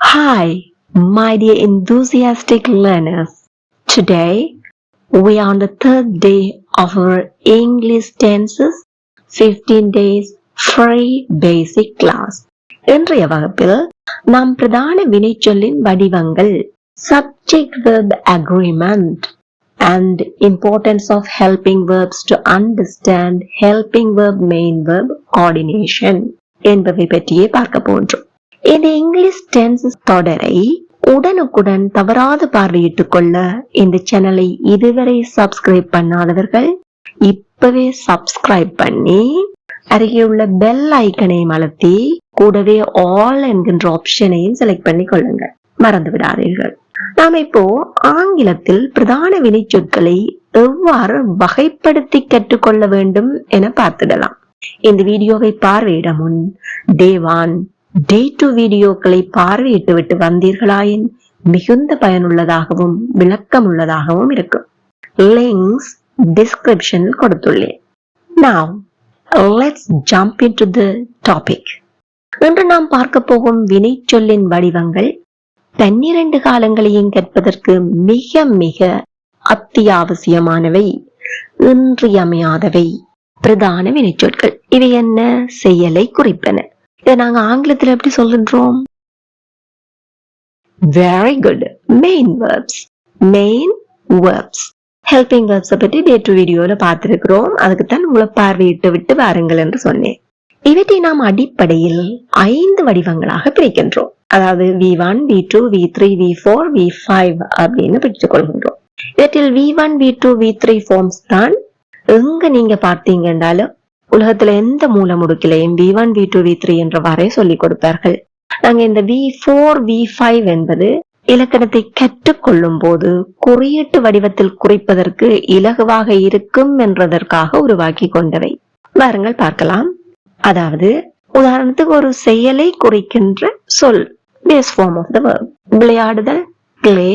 Hi, my dear enthusiastic learners. Today, we are on the third day of our English tenses 15 days free basic class. இன்றைய வகுப்பில் நாம் பிரதான வினைச்சொல்லின் வடிவங்கள், subject verb agreement and importance of helping verbs to understand helping verb main verb coordination என்பவை பற்றியே பார்க்க போன்றோம். இந்த English tenses தொடரை உடனுக்குடன் தவறாது பார்வையிட்டுக் கொள்ள இந்த சேனலை இதுவரை சப்ஸ்கிரைப் பண்ணாதவர்கள் இப்பவே சப்ஸ்கிரைப் பண்ணி அருகே உள்ள பெல் ஐக்கனையும் அழுத்தி கூடவே ஆல் என்கின்ற ஆப்ஷனையும் செலக்ட் பண்ணி கொள்ளுங்க, மறந்து விடாதீர்கள். நாம் இப்போ ஆங்கிலத்தில் பிரதான வினைச்சொற்களை எவ்வாறு வகைப்படுத்தி கற்றுக்கொள்ள வேண்டும் என பார்த்துடலாம். இந்த வீடியோவை பார்வையிட முன் டே 1 டே 2 வீடியோக்களை பார்வையிட்டு விட்டு வந்தீர்களாயின் மிகுந்த பயனுள்ளதாகவும் விளக்கம் உள்ளதாகவும் இருக்கும். லிங்க்ஸ் டிஸ்கிரிப்ஷனில் கொடுத்துள்ளேன். Now, let's jump into the topic. இன்று நாம் பார்க்க போகும் வினைச்சொல்லின் வடிவங்கள் 12 காலங்களையும் கற்பதற்கு மிக மிக அத்தியாவசியமானவை, இன்றியமையாதவை பிரதான வினைச்சொற்கள். இவை என்ன? செயலை குறிப்பன. இதை நாங்க ஆங்கிலத்தில் எப்படி சொல்கின்றோம்? Very good. Main verbs. Main verbs. Helping verbs பற்றி டே 2 வீடியோல பார்த்திருக்கிறோம். அதுக்குத்தான் உங்களை பார்வையிட்டு விட்டு வாருங்கள் என்று சொன்னேன். இவற்றை நாம் அடிப்படையில் 5 வடிவங்களாக பிரிக்கின்றோம். அதாவது V1, V2, V3, V4, V5 அப்படின்னு பிரித்துக் கொள்கின்றோம். இவற்றில் V1, V2, V3 ஃபார்ம்ஸ் தான் எங்க நீங்க பார்த்தீங்கன்னாலும் உலகத்துல எந்த மூல முடுக்கிலையும் V1, V2, V3 என்றவாறே சொல்லிக் கொடுப்பார்கள். நாங்க இந்த V4, V5 என்பது இலக்கணத்தை கற்றுக்கொள்ளும் போது குறியீட்டு வடிவத்தில் குறிப்பதற்கு இலகுவாக இருக்கும் என்றதற்காக உருவாக்கி கொண்டவை. வாருங்கள் பார்க்கலாம். அதாவது உதாரணத்துக்கு ஒரு செயலை குறிக்கின்ற சொல், base form of the verb. விளையாடுதல், play,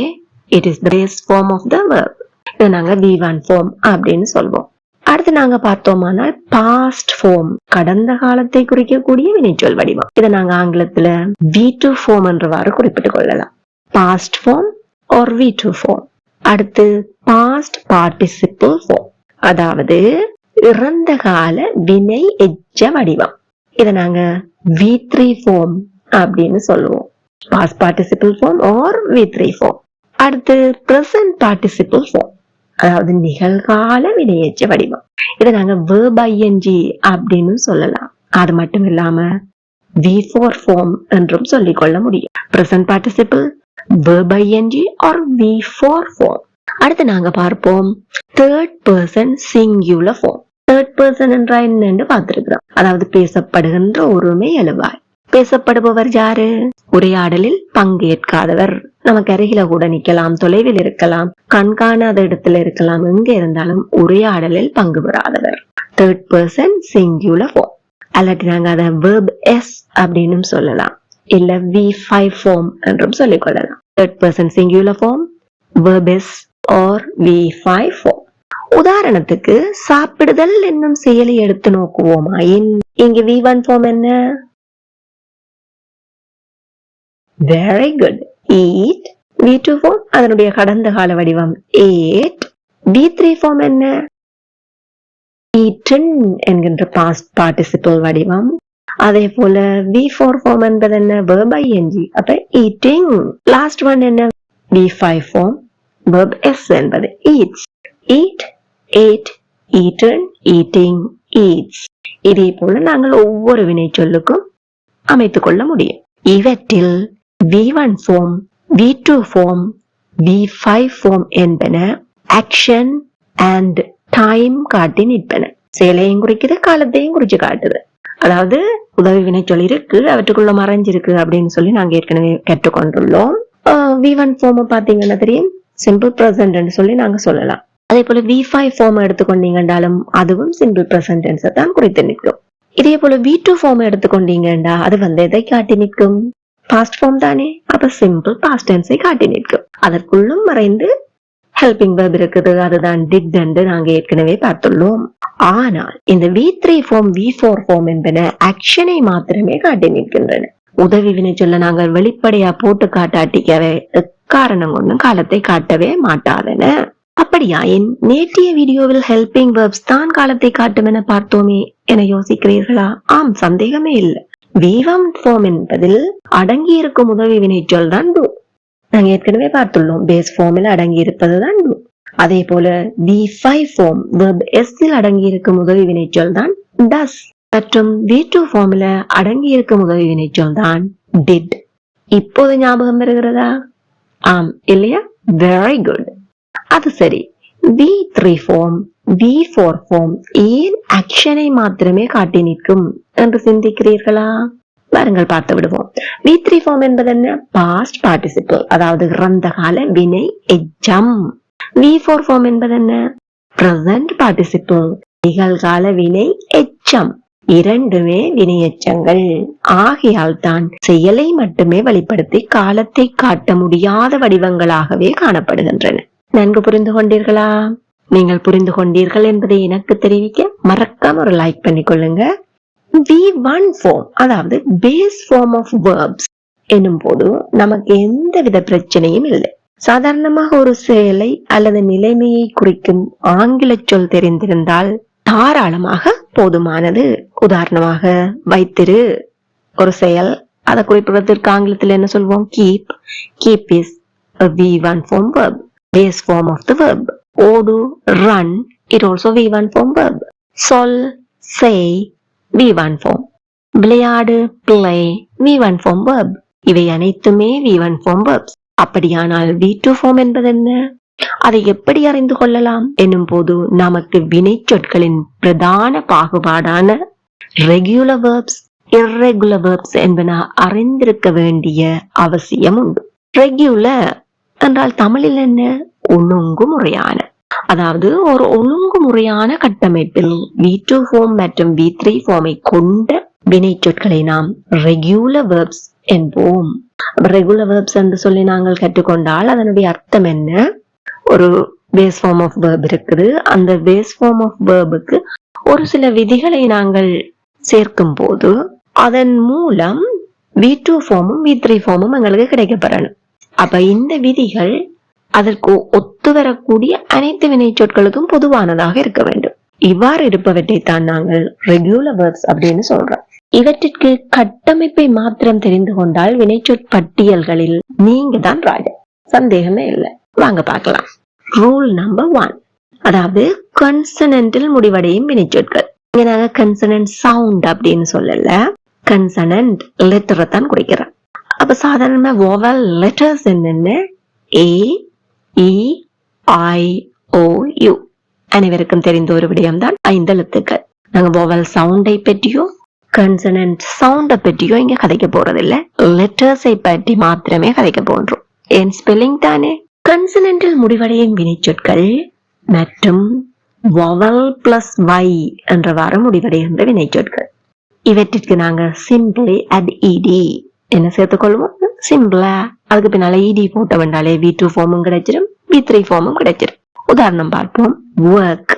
it is the base form of the verb. இதை நாங்க V1 ஃபார்ம் அப்படின்னு சொல்வோம். அடுத்து நாங்க பார்த்தோமானால் பாஸ்ட் ஃபார்ம், கடந்த காலத்தை குறிக்கக்கூடிய வினைச்சொல் வடிவம். இதை நாங்க ஆங்கிலத்துல V2 ஃபார்ம் என்றவாறு குறிப்பிட்டுக் கொள்ளலாம். Past form or V2 form. அடுத்து பாஸ்ட் பார்ட்டிசிபிள் ஃபார்ம், அதாவது இறந்த கால வினை எச்ச வடிவம். இதை நாங்க V3 ஃபார்ம் அப்படின்னு சொல்லுவோம். Past participle form or V3 form. அடுத்து பிரசன்ட் பார்ட்டிசிபிள் ஃபார்ம், அதாவது நிகழ்கால வினையேற்ற வடிவம். இதை நாங்க verb ing அப்படின்னு சொல்லலாம். அது மட்டும் இல்லாம V4 ஃபார்ம் என்றும் சொல்லிக் கொள்ள முடியும். Present participle, verb ing or V4 form. அடுத்து நாங்க பார்ப்போம் third person singular form. Third person என்றா என்னன்னு பார்த்திருக்கிறோம். அதாவது பேசப்படுகின்ற ஒருமை எழுவாய். பேசப்படுபவர் யாரு? உரையாடலில் பங்கேற்காதவர். நமக்கு அருகில கூட நிக்கலாம், தொலைவில் இருக்கலாம், கண்காணாத இடத்துல இருக்கலாம், எங்க இருந்தாலும் உரையாடலில் பங்கு பெறாதவர். Third person singular form. அல்லாட்டி நாங்க அதை verb s அப்படின்னு சொல்லலாம், இல்ல V5 ஃபார்ம் என்றும் சொல்லிக் கொள்ளலாம். Third person singular form, verb s or V5 form. உதாரணத்துக்கு சாப்பிடுதல் என்னும் செயலை எடுத்து நோக்குவோமா? இங்க V1 ஃபார்ம் என்ன? Very good. Eat. V2 form அதனுடைய கடந்த கால வடிவம் ate. V3 form என்ன? eaten என்கின்ற past participle வடிவம். அதே போல V4 form என்பது என்ன? verb ing. அப்ப eating. Last one என்ன? V5 form, verb s என்பது eats. eat, ate, eaten, eating, eats. இதே போல நாங்கள் ஒவ்வொரு வினைச்சொல்லுக்கும் அமைத்துக் கொள்ள முடியும். இவற்றில் V1 form, V2 form, V5 form என்பன action and time காட்டி நிற்பன. செயலையும் குறிக்குது, காலத்தையும் குறிச்சு காட்டுது. அதாவது உதவி வினைச்சொல் இருக்கு, அவற்றுக்குள்ள மறைஞ்சிருக்கு அப்படின்னு சொல்லி நாங்க ஏற்கனவே கற்றுக்கொண்டுள்ளோம். V1 form பாத்தீங்கன்னா தெரியும், சிம்பிள் பிரசன்ட் சொல்லி நாங்க சொல்லலாம். அதே போல V5 form எடுத்துக்கொண்டீங்கன்றாலும் அதுவும் சிம்பிள் பிரசன்ட் தான் குறித்து நிற்கும். இதே போல V2 form எடுத்துக்கொண்டீங்கன்றா அது எதை காட்டி நிற்கும்? பாஸ்ட் ஃபார்ம் தானே, அப்ப சிம்பிள் பாஸ்ட் டென்ஸை காட்டி நிற்கும். அதற்குள்ளும் மறைந்து ஹெல்பிங் verb இருக்குது, அதுதான் did என்று நாங்க ஏற்கனவே பார்த்துள்ளோம். ஆனால் இந்த V3 ஃபார்ம், V4 ஃபார்ம் என்பன ஆக்ஷனை மாத்திரமே காட்டி நிற்கின்றன. உதவி வினை சொல்ல நாங்கள் வெளிப்படையா போட்டு காட்டாட்டிக்கவே எக்காரணம் கொண்டும் காலத்தை காட்டவே மாட்டாதன. அப்படியா, என் நேற்றைய வீடியோவில் ஹெல்பிங் வெர்ப்ஸ் தான் காலத்தை காட்டும் என பார்த்தோமே என யோசிக்கிறீர்களா? ஆம், சந்தேகமே இல்லை. V1 ஃபார்ம் என்பதில் அடங்கி இருக்கும் உதவி வினைச்சொல் தான் do. நாங்க ஏற்கனவே பார்த்துள்ளோம், பேஸ் ஃபார்மில் அடங்கி இருப்பது தான் do. அதே போல V5 ஃபார்ம் verb S இல் அடங்கி இருக்கும் உதவி வினைச்சொல் தான் does. மற்றும் V2 ஃபார்ம்ல அடங்கி இருக்கும் உதவி வினைச்சொல் தான் did. இப்போது ஞாபகம் வருகிறதா? ஆம் இல்லையா? Very good. அது சரி, V3 ஃபார்ம் V4 ஃபார்ம் ஏன் ஆக்ஷனை மாத்திரமே காட்டி நிற்கும் என்று சிந்திக்கிறீர்களா? பாருங்கள், பார்த்து விடுவோம். V3 ஃபார்ம் என்பது என்ன? பாஸ்ட் பார்ட்டிசிபிள், அதாவது இறந்த கால வினை எச்சம். V4 ஃபார்ம் என்பது என்ன? பிரசன்ட் பார்ட்டிசிபிள், நிகழ்கால வினை எச்சம். இரண்டுமே வினை எச்சங்கள். ஆகையால் தான் செயலை மட்டுமே வெளிப்படுத்தி காலத்தை காட்ட முடியாத வடிவங்களாகவே காணப்படுகின்றன. நன்கு புரிந்து கொண்டீர்களா? நீங்கள் புரிந்து கொண்டீர்கள் என்பதை எனக்கு தெரிவிக்க மறக்காம ஒரு லைக் பண்ணிக்கொள்ளுங்க. V1 ஃபார்ம், அதாவது பேஸ் ஃபார்ம் ஆஃப் வெர்ப்ஸ் என்னும் போது நமக்கு எந்தவித பிரச்சனையும் இல்லை. சாதாரணமாக ஒரு செயலை அல்லது நிலைமையை குறிக்கும் ஆங்கில சொல் தெரிந்திருந்தால் தாராளமாக போதுமானது. உதாரணமாக, வைத்திரு ஒரு செயல், அதை குறிப்பிடுவதற்கு ஆங்கிலத்தில் என்ன சொல்வோம்? Keep. Keep is a V1 form verb, base form of the verb. ஓடு, run, it also V1 form verb. சொல், say, V1 form. விளையாடு, play, V1 form verb. இவை அனைத்துமே V1 form verbs. அப்படியானால் V2 form என்பது என்ன? அதை எப்படி அறிந்து கொள்ளலாம் என்னும் போது நமக்கு வினை சொற்களின் பிரதான பாகுபாடான ரெகுலர் வெர்ப்ஸ், இர்ரெகுலர் வெர்ப்ஸ் என்பன அறிந்திருக்க வேண்டிய அவசியம் உண்டு. ரெகுலர் என்றால் தமிழில் என்ன? ஒழுங்குமுறையான. அதாவது ஒரு ஒழுங்குமுறையான கட்டமைப்பில் V2 ஃபார்ம் மற்றும் V3 ஃபார்மை கொண்ட வினை சொற்களை நாம் ரெகுலர் வெர்ப்ஸ் என்போம். ரெகுலர் வெர்ப்ஸ் என்று சொல்லி நாங்கள் கற்றுக்கொண்டால் அதனுடைய அர்த்தம் என்ன? ஒரு பேஸ் ஃபார்ம் ஆஃப் வெர்ப் இருக்குது. அந்த பேஸ் ஃபார்ம் ஆஃப் வெர்புக்கு ஒரு சில விதிகளை நாங்கள் சேர்க்கும் போது அதன் மூலம் V2 ஃபார்மும் V3 ஃபார்மும் எங்களுக்கு கிடைக்கப்பெறணும். அப்ப இந்த விதிகள் அதற்கு ஒத்து வரக்கூடிய அனைத்து வினை சொற்களுக்கும் பொதுவானதாக இருக்க வேண்டும். இவ்வாறு இருப்பவற்றை தான் நாங்கள் ரெகுலர் வெர்ப்ஸ் அப்படின்னு சொல்றோம். இவற்றிற்கு கட்டமைப்பை மாத்திரம் தெரிந்து கொண்டால் வினைச்சொற் பட்டியல்களில் நீங்க தான் ராஜா, சந்தேகமே இல்லை. வாங்க பார்க்கலாம். ரூல் நம்பர் 1, அதாவது கன்சனன்டில் முடிவடையும் வினைச்சொற்கள். இங்க நாங்க கன்சனன்ட் சவுண்ட் அப்படின்னு சொல்லல, கன்சனன்ட் லெட்டரை தான் குறிக்கிறோம். அப்ப சாதாரணமா வொவல் லெட்டர்ஸ் என்னென்ன? A, E, I, O, U. அனைவருக்கும் தெரிந்த ஒரு விடயம் தான் 5 எழுத்துக்கள். நாங்க வொவல் சவுண்டை பற்றியோ கன்சனன்ட் சவுண்டை பற்றியோ இங்க கதைக்க போறதில்ல, லெட்டர்ஸை பற்றி மாத்திரமே கதைக்க போன்றோம். ஏன் ஸ்பெல்லிங் தானே. கன்சனன்டில் முடிவடையும் வினைச்சொற்கள் மற்றும் வொவல் பிளஸ் y என்றவாறு முடிவடைகின்ற வினைச்சொற்கள். இவற்றிற்கு நாங்க சிம்பிளி அட் ed என்ன சேர்த்துக்கொள்வோம்? சிம்பிளா அதுக்கு பின்னால ed போட்ட வேண்டாலே V2 ஃபார்மும் கிடைச்சிடும், V3 ஃபார்மும் கிடைச்சிடும். உதாரணம் பார்ப்போம். ஒர்க்,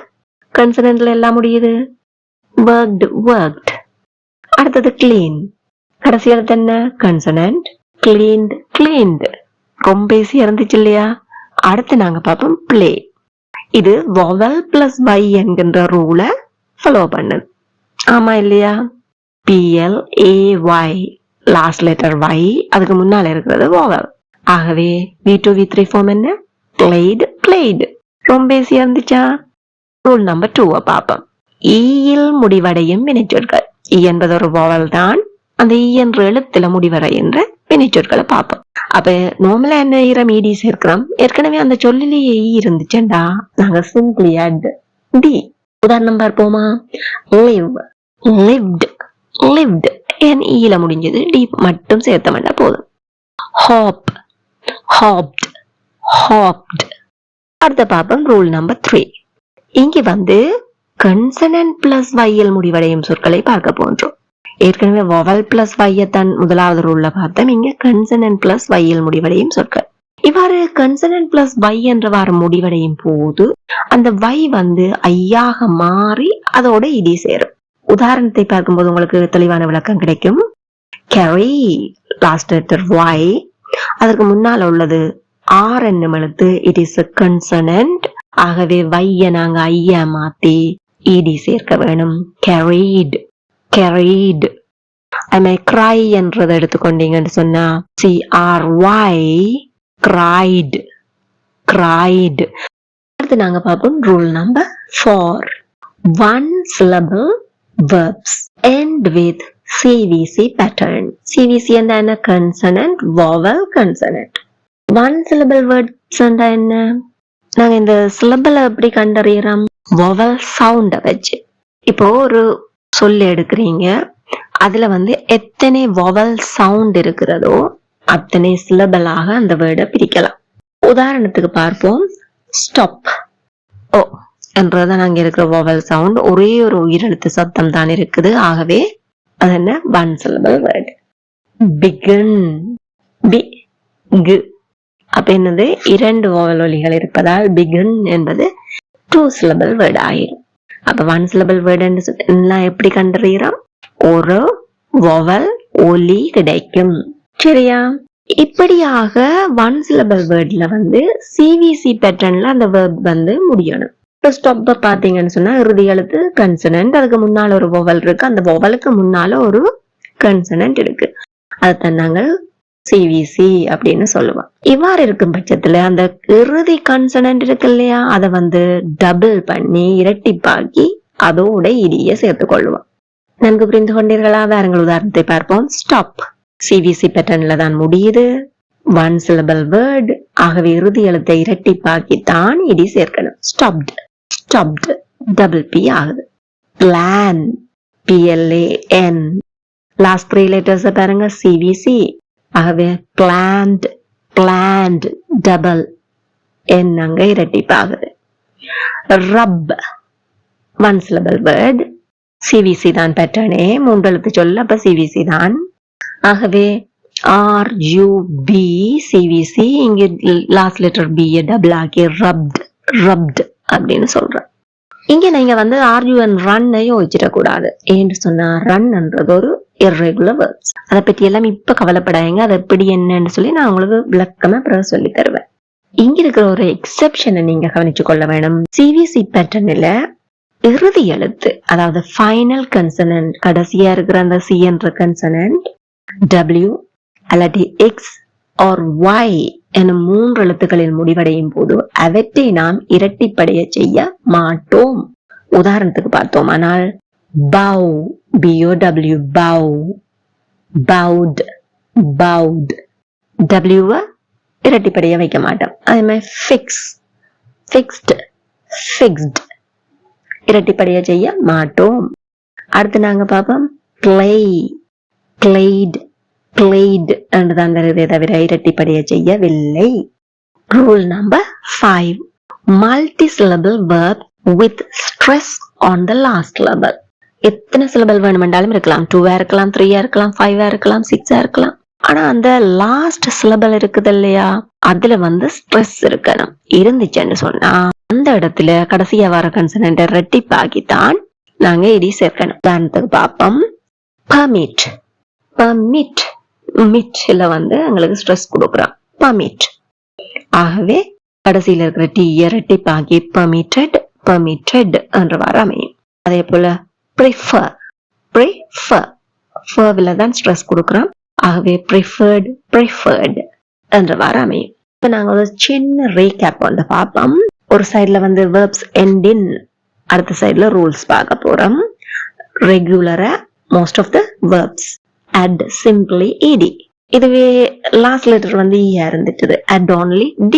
கன்சனன்ட்ல எல்லாம் முடியுது. Worked, worked. அடுத்தது கிளீன், கடைசி எழுத்து என்ன? கன்சனன்ட். Cleaned, cleaned. ரொம்ப ஈஸியா இருந்துச்சு இல்லையா? அடுத்து நாங்க பார்ப்போம் பிளே. இது வொவல் பிளஸ் y என்கின்ற ரூலை ஃபாலோ பண்ணுது. ஆமா இல்லையா? PLAY, லாஸ்ட் லெட்டர் y, அதுக்கு முன்னால இருக்கிறது வொவல். ஆகவே V2 V3 ஃபார்ம் என்ன? played, played. ரொம்ப ஈஸியா இருந்துச்சா? ரூல் நம்பர் 2 பார்ப்போம். ஈயில் முடிவடையும் வினைச்சொற்கள். ஈ என்பது ஒரு வொவல் தான். அந்த ஈ என்ற எழுத்துல முடிவடைகின்ற வினைச்சொற்களை பார்ப்போம். அப்ப நார்மலா என்ன ஈரம் ed சேர்க்கிறோம். ஏற்கனவே அந்த சொல்லிலேயே ஈ இருந்துச்சுண்டா நாங்க சிம்பிளி add d. உதாரணம் பார்ப்போமா? live, lived, lived. என் ஈல முடிஞ்சது, d மட்டும் சேர்த்தோம்னா போதும். hop, hopped, hopped. அடுத்த பார்ப்போம் ரூல் நம்பர் 3. இங்க வந்து கன்சனன்ட் பிளஸ் y முடிவடையும் சொற்களை பார்க்க போன்றோம். ஏற்கனவே வொவல் பிளஸ் y தான் முதலாவது ரூல்ல பார்த்தோம். இங்க கன்சனன்ட் பிளஸ் y முடிவடையும் சொற்கள். இவ்வாறு கன்சனன்ட் பிளஸ் y என்றவாறு முடிவடையும் போது அந்த y வந்து ஐயாக மாறி அதோட ed சேரும். உதாரணத்தை பார்க்கும்போது உங்களுக்கு தெளிவான விளக்கம் கிடைக்கும். carry last letter y. அதற்கு முன்னால உள்ளது r என்னும் எழுத்து, it is a consonant. ஆகவே y நாங்க ஐயா மாத்தி ed சேர்க்க வேணும். carried, carried. I may cry என்றதை எடுத்துக்கொண்டீங்கன்னு சொன்னா cry, cried, cried. அடுத்து நாங்க பார்ப்போம் rule number 4. One syllable verbs end with CVC pattern. CVC என்ன? Consonant, vowel, consonant. One syllable words என்ன? நாங்க இந்த syllable எப்படி கண்டறியறோம்? vowel sound வச்சு. இப்போ ஒரு சொல்லி எடுக்கிறீங்க, அதுல எத்தனை vowel sound இருக்கிறதோ அத்தனை syllable ஆக அந்த வேர்டை பிரிக்கலாம். உதாரணத்துக்கு பார்ப்போம். stop. ஓ என்றதான் அங்க இருக்கிற vowel sound. ஒரே ஒரு உயிரெழுத்து சத்தம் தான் இருக்குது. ஆகவே அது என்ன? one syllable word. begin, big. அப்ப என்னது? இரண்டு vowel ஒலிகள் இருப்பதால் begin என்பது two syllable word ஆயிரும். அப்ப one syllable word எல்லாம் எப்படி கண்டறியறோம்? ஒரு vowel ஒலி கிடைக்கும். சரியா? இப்படியாக one syllable wordல CVC patternல அந்த verb முடியணும். இப்போ ஸ்டாப் பாத்தீங்கன்னு சொன்னா இறுதி எழுத்து கன்சனன்ட், அதுக்கு முன்னால ஒரு vowel இருக்கு, அந்த vowelக்கு முன்னால ஒரு கன்சனன்ட் இருக்கு. அதுதான் நாங்கள் CVC அப்படின்னு சொல்லுவோம். இவ்வாறு இருக்கும் பட்சத்துல அந்த இறுதி கன்சனன்ட் இருக்கு இல்லையா, அதை டபுள் பண்ணி இரட்டிப்பாக்கி அதோட இடிய சேர்த்துக் கொள்ளுவோம். நன்கு புரிந்து கொண்டீர்களா? வேறங்கள் உதாரணத்தை பார்ப்போம். ஸ்டாப் CVC பேட்டர்ன்ல தான் முடியுது. One syllable word. ஆகவே இறுதி எழுத்தை இரட்டிப்பாக்கி தான் இடி சேர்க்கணும். ஸ்டாப்ட், ஸ்டாப்ட் டபுள் P ஆகுது. Plan, PLAN. லாஸ்ட் 3 letters பாருங்க, CVC. ஆகவே பிளான்ட், பிளான்ட் டபுள் N அங்க இரட்டிப்பாகுது. ரப் ஒன் syllable word. CVC தான் பேட்டர்னே, 3 எழுத்து சொல்ல, அப்ப CVC தான். ஆகவே RUB CVC, இங்க லாஸ்ட் லெட்டர் B டபுள் ஆக்கி ரப்ட், ரப்ட் அப்படின்னு சொல்றேன். இங்க நீங்க RUN ரன்னையும் வச்சிடக்கூடாது. ஏன்னு சொன்னா ரன்ன்றது ஒரு irregular verbs. அதை பற்றி எல்லாம் இப்ப கவலைப்படாதீங்க, அது எப்படி என்னன்னு சொல்லி நான் உங்களுக்கு விளக்கமா பிறகு சொல்லி தருவேன். இங்க இருக்கிற ஒரு எக்ஸெப்ஷனை நீங்க கவனிச்சு கொள்ள வேணும். CVC பேட்டர்ன்ல இறுதி எழுத்து, அதாவது ஃபைனல் கன்சனன்ட், கடைசியா இருக்கிற அந்த C என்ற கன்சனன்ட் W அல்லது X or Y என 3 எழுத்துக்களில் முடிவடையும் போது அவற்றை நாம் இரட்டிப்படைய செய்ய மாட்டோம். உதாரணத்துக்கு பார்த்தோம். ஆனால் bow, BOW, bow, bowed, bowed, W இரட்டிப்படைய வைக்க மாட்டோம். அதே மாதிரி fix, fixed, fixed இரட்டிப்படைய செய்ய மாட்டோம். அடுத்து நாங்க பார்ப்போம். play, played, played என்றுதான் வருதே தவிர இரட்டிப்படைய செய்யவில்லை. Rule number 5. multi-syllable verb with stress on the last syllable. எத்தனை syllable வேணுமென்றாலும் இருக்கலாம். 2 இருக்கலாம், 3 இருக்கலாம், 5 இருக்கலாம், 6 இருக்கலாம். ஆனா அந்த லாஸ்ட் syllable இருக்குது இல்லையா, அதுல ஸ்ட்ரெஸ் இருக்கணும். இருந்துச்சுன்னு சொன்னா அந்த இடத்துல கடைசியா வர கன்சனன்ட் ரெட்டிப்பாக்கித்தான் நாங்க இடி சேர்க்கணும். உதாரணத்துக்கு பார்ப்போம். permit, permit, மிட்ல எங்களுக்கு ஸ்ட்ரெஸ் கொடுக்குறோம். permit. ஆகவே கடைசியில இருக்கிற T ரெட்டிப்பாக்கி permitted, permitted என்றவாறு அமையும். அதே போல prefer, prefer, ferவில தான் ஸ்ட்ரெஸ் கொடுக்குறோம். ஆகவே preferred, preferred என்றவாறு அமையும். இப்ப நாங்க ஒரு சின்ன ரீகேப் பார்ப்போம். ஒரு சைடுல verbs end in, அடுத்த சைடுல ரூல்ஸ் பார்க்க போறோம். ரெகுலரா most of the verbs add simply ed. இதுவே லாஸ்ட் லெட்டர் E இருந்துட்டு add only D.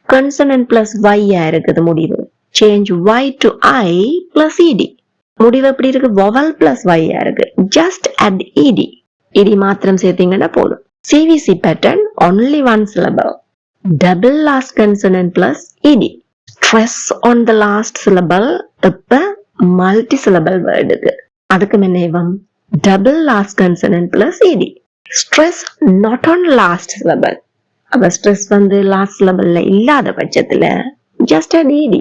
consonant plus Y இருக்குது முடிவு. change Y to I plus ed. முடிவு எப்படி இருக்கு? vowel plus Y இருக்கு. just add ed. ed மாத்திரம் சேர்த்தீங்கன்னா போதும். CVC pattern only one syllable. double last consonant plus ed. stress on the last syllable. இப்ப multi syllable word அதுக்கு முன்னேவம் double last consonant plus ed. stress not on last syllable. அப்ப stress last syllable இல்லாத பட்சத்துல just add ed.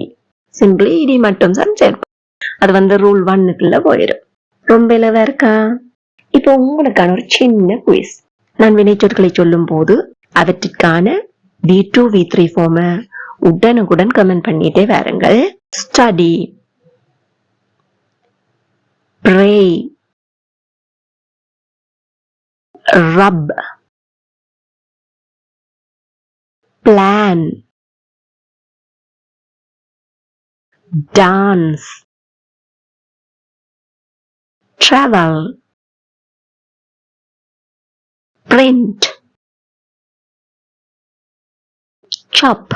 simply ed மட்டும் தான் சேர்ப்போம். அது rule 1க்குள்ள போயிடும். ரொம்ப இலவா இருக்கா? இப்போ உங்களுக்கான ஒரு சின்ன குயிஸ். நான் வினைச்சொற்களை சொல்லும் போது அவற்றிற்கான V2 V3 ஃபார்ம உடனுக்குடன் கமெண்ட் பண்ணிட்டே வாருங்கள். Study, pray, rub, plan, dance, travel, print, chop.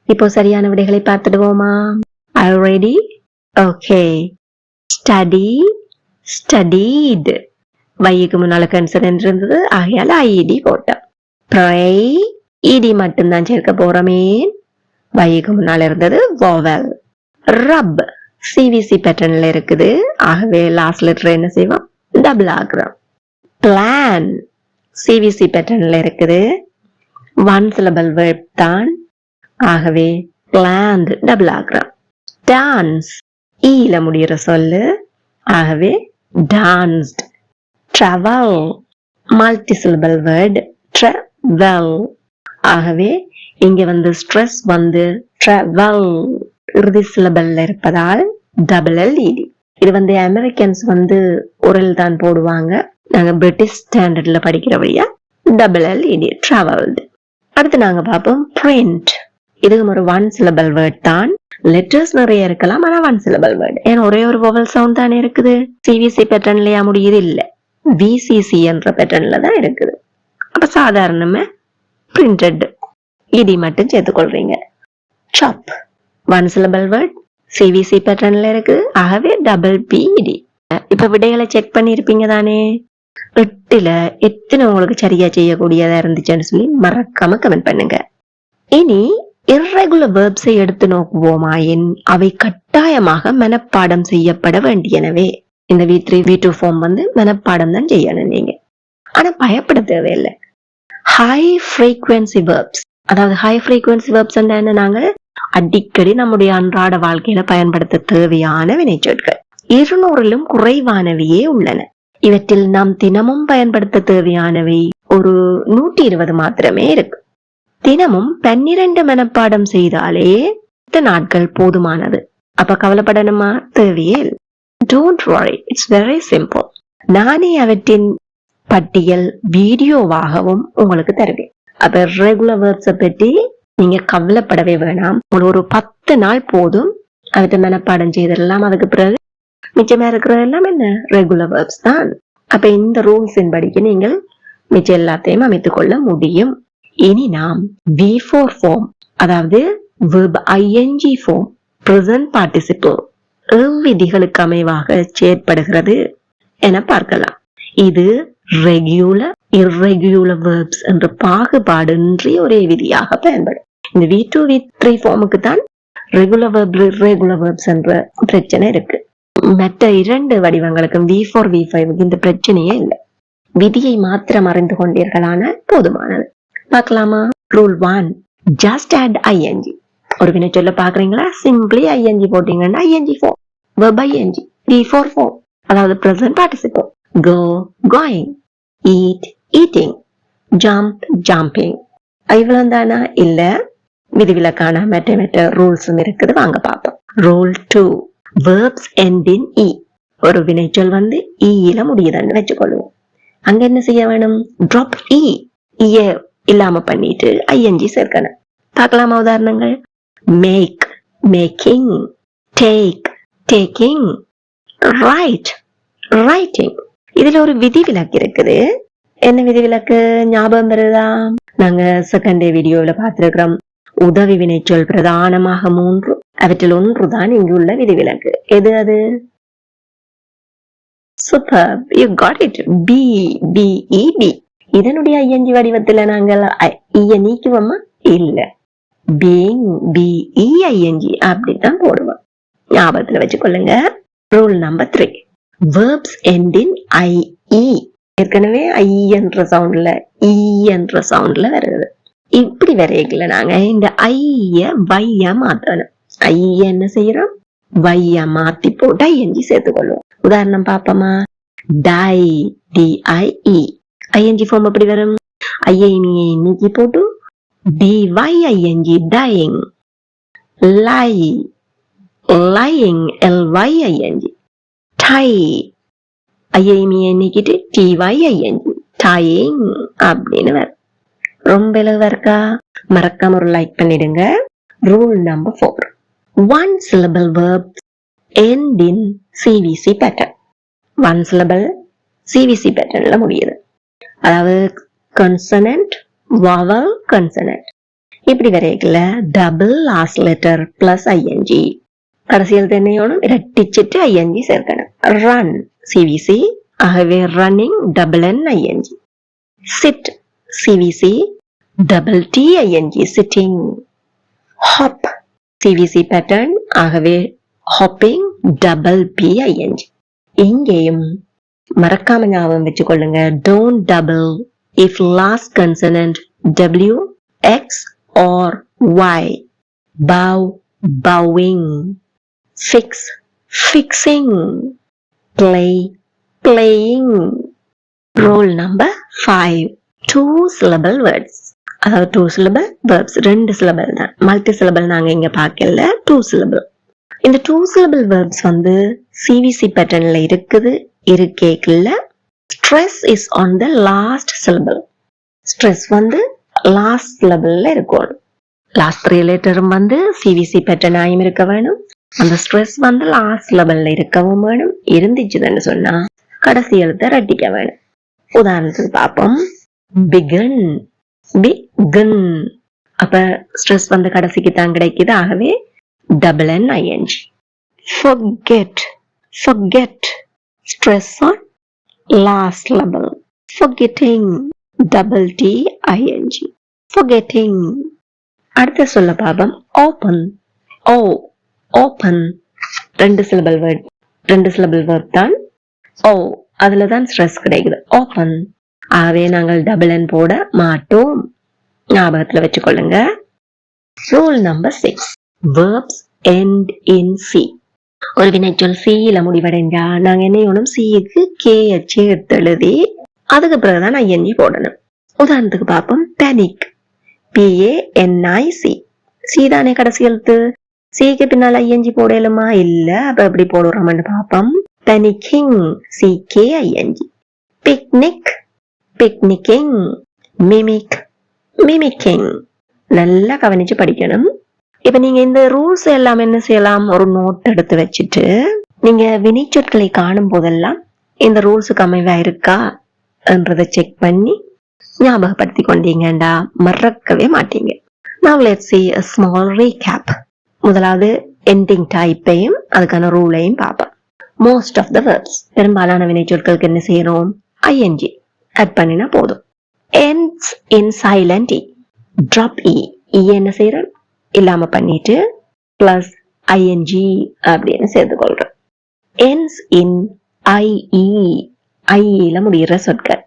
இப்போ சரியான விடைகளை பார்த்துடுவோமா? Are you ready? Okay. Study, studied. வைக்கு முன்னால கன்சனன்ட் இருந்தது, ஆகையால ஐடி போட்டோம். Pray, இடி மட்டும்தான் சேர்க்க போறோமே. வைக்கு முன்னால இருந்தது vowel. Rub, CVC பேட்டர்ன்ல இருக்குது, ஆகவே லாஸ்ட் லெட்டர் என்ன செய்வோம்? டபுள் ஆக்குறோம். Plan, CVC பேட்டர்ன்ல இருக்குது, ஒன் சிலபிள் வேர்ட் தான், ஆகவே planned டபுள் ஆக்குறோம். Dance, ஈல முடிகிற சொல்லு, ஆகவே danced. Travel, multi syllable word, travel, ஆகவே இங்க வந்து ஸ்ட்ரெஸ் வந்து travel இறுதி சிலபிள்ல இருப்பதால் டபுள் எல்இடி. இது வந்து அமெரிக்கன்ஸ் வந்து ஒரல் தான் போடுவாங்க, நாங்க பிரிட்டிஷ் ஸ்டாண்டர்ட்ல படிக்கிறபடியா டபுள் எல்இடி, டிராவல்டு. அடுத்து நாங்க பார்ப்போம் print. இதுவும் ஒரு ஒன் சிலபிள் வேர்ட் தான், லெட்டர்ஸ் நிறைய இருக்கலாம், ஆனா ஒன் சிலபிள் வேர்ட். ஏன்னா ஒரே ஒரு வவல் சவுண்ட் தானே இருக்குது. சிவிசி பேட்டர்ன்லயா முடியுது? இல்ல, விசிசி என்ற பேட்டர்ன்ல தான் இருக்குது. அப்ப சாதாரணமா பிரிண்டட் இடி மட்டும் சேர்த்துக்கொள்றீங்க. சாப், ஒன் சிலபிள் வேர்ட், சிவிசி பேட்டர்ன்ல இருக்கு, ஆகவே டபுள் பிஇடி. இப்ப விடைகளை செக் பண்ணி இருப்பீங்க தானே? 8ல எத்தனை உங்களுக்கு சரியா செய்யக்கூடியதா இருந்துச்சுன்னு சொல்லி மறக்காம கமெண்ட் பண்ணுங்க. இனி irregular verbs-ஐ எடுத்து நோக்குவோமாயின் அவை கட்டாயமாக மனப்பாடம் செய்யப்பட வேண்டியனவே. இந்த V3 V2 ஃபார்ம் வந்து மனப்பாடம் தான் செய்யணும் நீங்க. ஆனா பயப்பட தேவையில்லை. ஹை ஃப்ரீக்வன்சி verbs, அதாவது ஹை ஃப்ரீக்வன்சி verbs என்ன, நாங்க அடிக்கடி நம்முடைய அன்றாட வாழ்க்கையில பயன்படுத்த தேவையான வினைச்சொற்கள் 200லும் குறைவானவையே உள்ளன. இவற்றில் நாம் தினமும் பயன்படுத்த தேவையானவை ஒரு 120 மாத்திரமே இருக்கு. தினமும் 12 மனப்பாடம் செய்தாலே நாட்கள் போதுமானது. அப்ப கவலைப்படணுமா? தேவையே. Don't worry, it's very simple. நானே அவற்றின் பட்டியல் வீடியோவாகவும் உங்களுக்கு தருவேன். அப்ப ரெகுலர் வேர்ட்ஸை பற்றி நீங்க கவலைப்படவே வேணாம். ஒரு 10 நாள் போதும் அவற்றை மனப்பாடம் செய்திடலாம். அதுக்கு பிறகு மிச்சமா இருக்கிறதெல்லாம் என்ன, ரெகுலர் வேர்ப்ஸ் தான். அப்ப இந்த ரூல்ஸின் படிக்கு நீங்கள் மிச்சம் எல்லாத்தையும் அமைத்துக் கொள்ள முடியும். இனி நாம் V4 ஃபார்ம், அதாவது verb ing form, present participle விதிகளுக்கு அமைவாக செயற்படுகிறது என பார்க்கலாம். இது ரெகுலர் irregular verbs என்ற பாகுபாடின்றி ஒரே விதியாக பயன்படும். இந்த V2 V3 ஃபார்முக்கு தான் ரெகுலர் verb irregular verbs என்ற பிரச்சனை இருக்கு. மற்ற 2 வடிவங்களுக்கும் V4 V5 இந்த பிரச்சனையே இல்லை. விதியை மாத்திரம் அறிந்து கொண்டீர்களான போதுமானது. பார்க்கலாமா? Rule 1, just add ing. ஒரு வினை சொல்ல பாக்குறீங்களா? சிம்பிளி ing போட்டீங்கன்னா ing form, verb ing, V4 form, அதாவது present participle. go, going, eat, eating, jump, jumping. இவ்வளவு தானா? இல்ல, விதிவிலக்கான மற்ற ரூல்ஸும் இருக்குது, வாங்க பார்ப்போம். Rule 2, verbs end in e. ஒரு வினைச்சொல் வந்து ஈல முடியுதுன்னு வச்சுக்கொள்ளுவோம். அங்க என்ன செய்ய வேணும்? drop e, ஈய இல்லாம பண்ணிட்டு ing சேர்க்கணும். பார்க்கலாமா உதாரணங்கள்? make, making, take, taking, write, writing. இதுல ஒரு விதிவிலக்கு இருக்குது. என்ன விதிவிலக்கு ஞாபகம் வருதா? நாங்க செகண்ட் டே வீடியோல பார்த்திருக்கிறோம். உதவி வினைச்சொல் பிரதானமாக 3, அவற்றில் ஒன்றுதான் இங்குள்ள விதிவிலக்கு. எது அது? Superb, you got it. B, B, E, B. இதனுடைய ing வடிவத்துல நாங்கள் நீக்குவோமா? இல்ல, being, B, E, ing அப்படித்தான் போடுவோம். ஞாபகத்துல வச்சுக்கொள்ளுங்க. Rule number 3, verbs end in IE. ஏற்கனவே I என்ற சவுண்ட்ல E என்ற சவுண்ட்ல வருது. இப்படி வரையல நாங்க இந்த ஐய வைய மாத்தணும். ஐய என்ன செய்யறோம்? வைய மாத்தி போட்டு ஐஎன்ஜி சேர்த்துக்கொள்வோம். உதாரணம் பாப்போமா? Tie, DIE. ஐஎன்ஜி ஃபார்ம் எப்படி வரும்? ஐயை நீக்கி போட்டு DYING, dying. lie, lying, LYING. tie, ஐயை நீக்கிட்டு TYING, tying அப்படின்னு வரும். ரொம்ப எழுவா இருக்கா? மறக்காம ஒரு லைக் பண்ணிடுங்க. Rule number 4. One syllable verbs end in CVC pattern. One syllable CVC patternல முடியுது. அதாவது consonant, vowel, consonant. இப்படி வரைக்கல double last letter plus ing. கடைசியில் தன்னையோடும் இரட்டிச்சிட்டு ing சேர்க்கணும். Run CVC, ஆகவே running double N ing. Sit CVC, double T ing, sitting. Hop CVC pattern, ஆகவே hopping double P ing. இங்கேயும் மறக்காம ஞாபகம் வச்சுக்கொள்ளுங்க, don't double if last consonant W, X or Y. Bow, bowing. Fix, fixing. Play, playing. Rule number 5. 2 syllable words. அதாவது 2 syllable verbs, 2 syllable தான். Multi syllable நாங்க இங்க பார்க்கல, 2 syllable. இந்த 2 syllable verbs வந்து CVC patternல இருக்குது, இருக்கேக்கல. Stress is on the last syllable. Stress வந்து last syllableல இருக்கும். Last 3 letterum வந்து CVC pattern ஆயும் இருக்க வேணும். அந்த stress வந்து last syllableல இருக்கவும் வேணும். இருந்துச்சுன்னு சொன்னா கடைசி எழுத்தை ரெட்டிக்க வேணும். உதாரணத்துக்கு பார்ப்போம். begin, begin. அப்ப stress வந்து கடைசிக்கு தான் கிடைக்குது, ஆகவே double N ing. Forget, forget. Stress on last syllable. Forgetting, double T ing. Forgetting. அடுத்த சொல்ல பாப்போம். open, O, open. 2 syllable word, 2 syllable verb தான். O, அதுல தான் stress கிடைக்குது. open. ஆகவே நாங்கள் double N போட மாட்டோம். ஞாபகத்துல வச்சுக்கொள்ளுங்க. Rule number 6. Verbs end in C. ஒரு வினைச்சொல் C-ல முடிவடைஞ்சா நாங்க என்ன செய்யணும்? C-க்கு KH எடுத்து எழுதி அதுக்கு பிறகுதான் ING போடணும். உதாரணத்துக்கு பார்ப்போம். panic, PANIC. C தானே கடைசி எழுத்து. C-க்கு பின்னால ING போடலுமா? இல்ல. அப்ப எப்படி போடுறோம்னு பார்ப்போம். panicking, CKING. picnic, picnicking. mimic, mimicking. நல்லா கவனிச்சு படிக்கணும். இப்ப நீங்க இந்த ரூல்ஸ் எல்லாம் என்ன செய்யலாம்? ஒரு நோட் எடுத்து வச்சுட்டு நீங்க வினைச்சொற்களை காணும் போதெல்லாம் இந்த ரூல்ஸுக்கு அமைவா இருக்கா என்றதை செக் பண்ணி ஞாபகப்படுத்தி கொண்டீங்கடா மறக்கவே மாட்டீங்க. Now let's see a small recap. முதலாவது ending typeையும் அதுக்கான ரூலையும் பார்ப்போம். Most of the verbs, பெரும்பாலான வினைச்சொற்களுக்கு என்ன செய்யறோம்? ING add பண்ணினா போதும். Ends in silent E. Drop E. E என்ன செய்யறோம்? இல்லாம பண்ணிட்டு பிளஸ் ING அப்படின்னு சேர்த்துக்கொள்றோம். ends in IE, IE-ல முடிகிற சொற்கள்.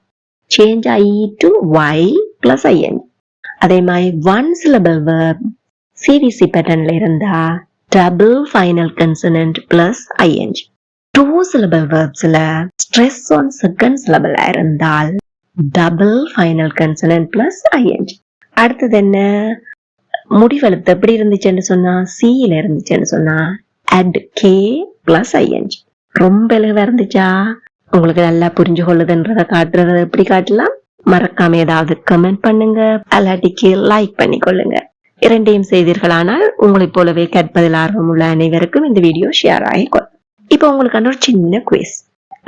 change IE to Y plus ING. அதே மாதிரி one syllable verb CVC patternல இருந்தா double final consonant plus ING. two syllable verbsல stress on second syllable இருந்தால் double final consonant plus ING. அடுத்தது என்ன? முடிவெழுத்து எப்படி இருந்துச்சுன்னு சொன்னா C-ல இருந்துச்சுன்னு சொன்னா add K plus ING. ரொம்ப எழுவா இருந்துச்சா? உங்களுக்கு நல்லா புரிஞ்சு கொள்ளுதுன்றத காட்டுறத எப்படி காட்டலாம்? மறக்காம ஏதாவது கமெண்ட் பண்ணுங்க, அல்லாட்டிக்கு லைக் பண்ணிக்கொள்ளுங்க. இரண்டையும் செய்தீர்களானால் உங்களைப் போலவே கற்பதில் ஆர்வம் உள்ள அனைவருக்கும் இந்த வீடியோ ஷேர் ஆகிக்கொள்ளும். இப்போ உங்களுக்கான ஒரு சின்ன குவிஸ்.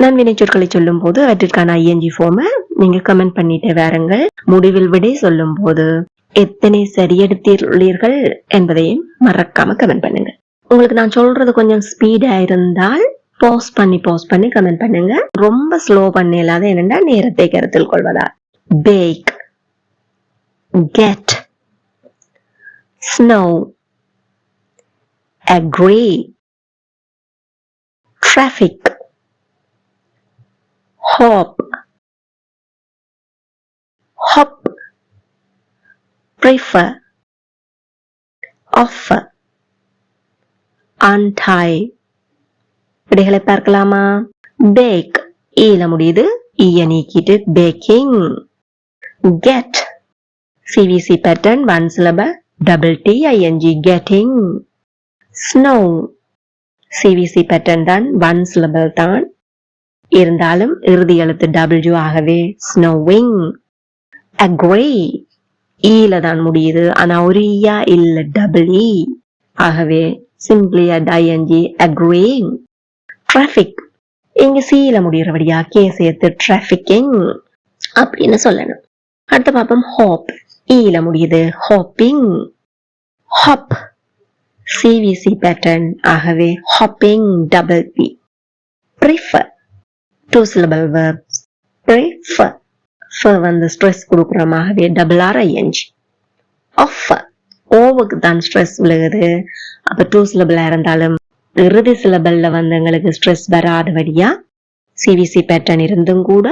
நான் வினைச்சொற்களை சொல்லும் போது அவற்றிற்கான ING ஃபார்மை நீங்க கமெண்ட் பண்ணிட்டே வாருங்கள். முடிவில் விடை சொல்லும் போது எத்தனை சரி எடுத்துள்ளீர்கள் என்பதையும் மறக்காம கமெண்ட் பண்ணுங்க. உங்களுக்கு நான் சொல்றது கொஞ்சம் ஸ்பீடா இருந்தால் பாஸ் பண்ணி கமெண்ட் பண்ணுங்க. ரொம்ப ஸ்லோ பண்ண இல்லாத என்னன்னா நேரத்தை கருத்தில் கொள்வதா. Pack, get, snow, agree, traffic, hop, hop, prefer, offer, untie. விடைகளை பார்க்கலாமா? bake ஈல முடியுது, ஈய நீக்கிட்டு baking. get CVC pattern one syllable double T ing getting. snow CVC pattern தான் one syllable தான் இருந்தாலும் இறுதி எழுத்து W ஆகவே snowing. agree ஈல தான் முடியுது, ஆனா ஒரு ஈயா இல்ல double E ஆகவே simply ing agreeing. traffic இங்க சீல முடியறபடியா கே சேர்த்து trafficking அப்படின்னு சொல்லணும். அடுத்த பாப்போம் hope ஈல முடியுது hopping. hop CVC pattern ஆகவே hopping double P. prefer two syllable verbs prefer வந்து stress கொடுக்குறமாகவே double RING. offer ஓவுக்கு தான் ஸ்ட்ரெஸ் விழுகுது, அப்ப டூ சிலபிளா இருந்தாலும் இறுதி சிலபிள்ல வந்து எங்களுக்கு ஸ்ட்ரெஸ் வராதபடியா CVC பேட்டர்ன் இருந்தும் கூட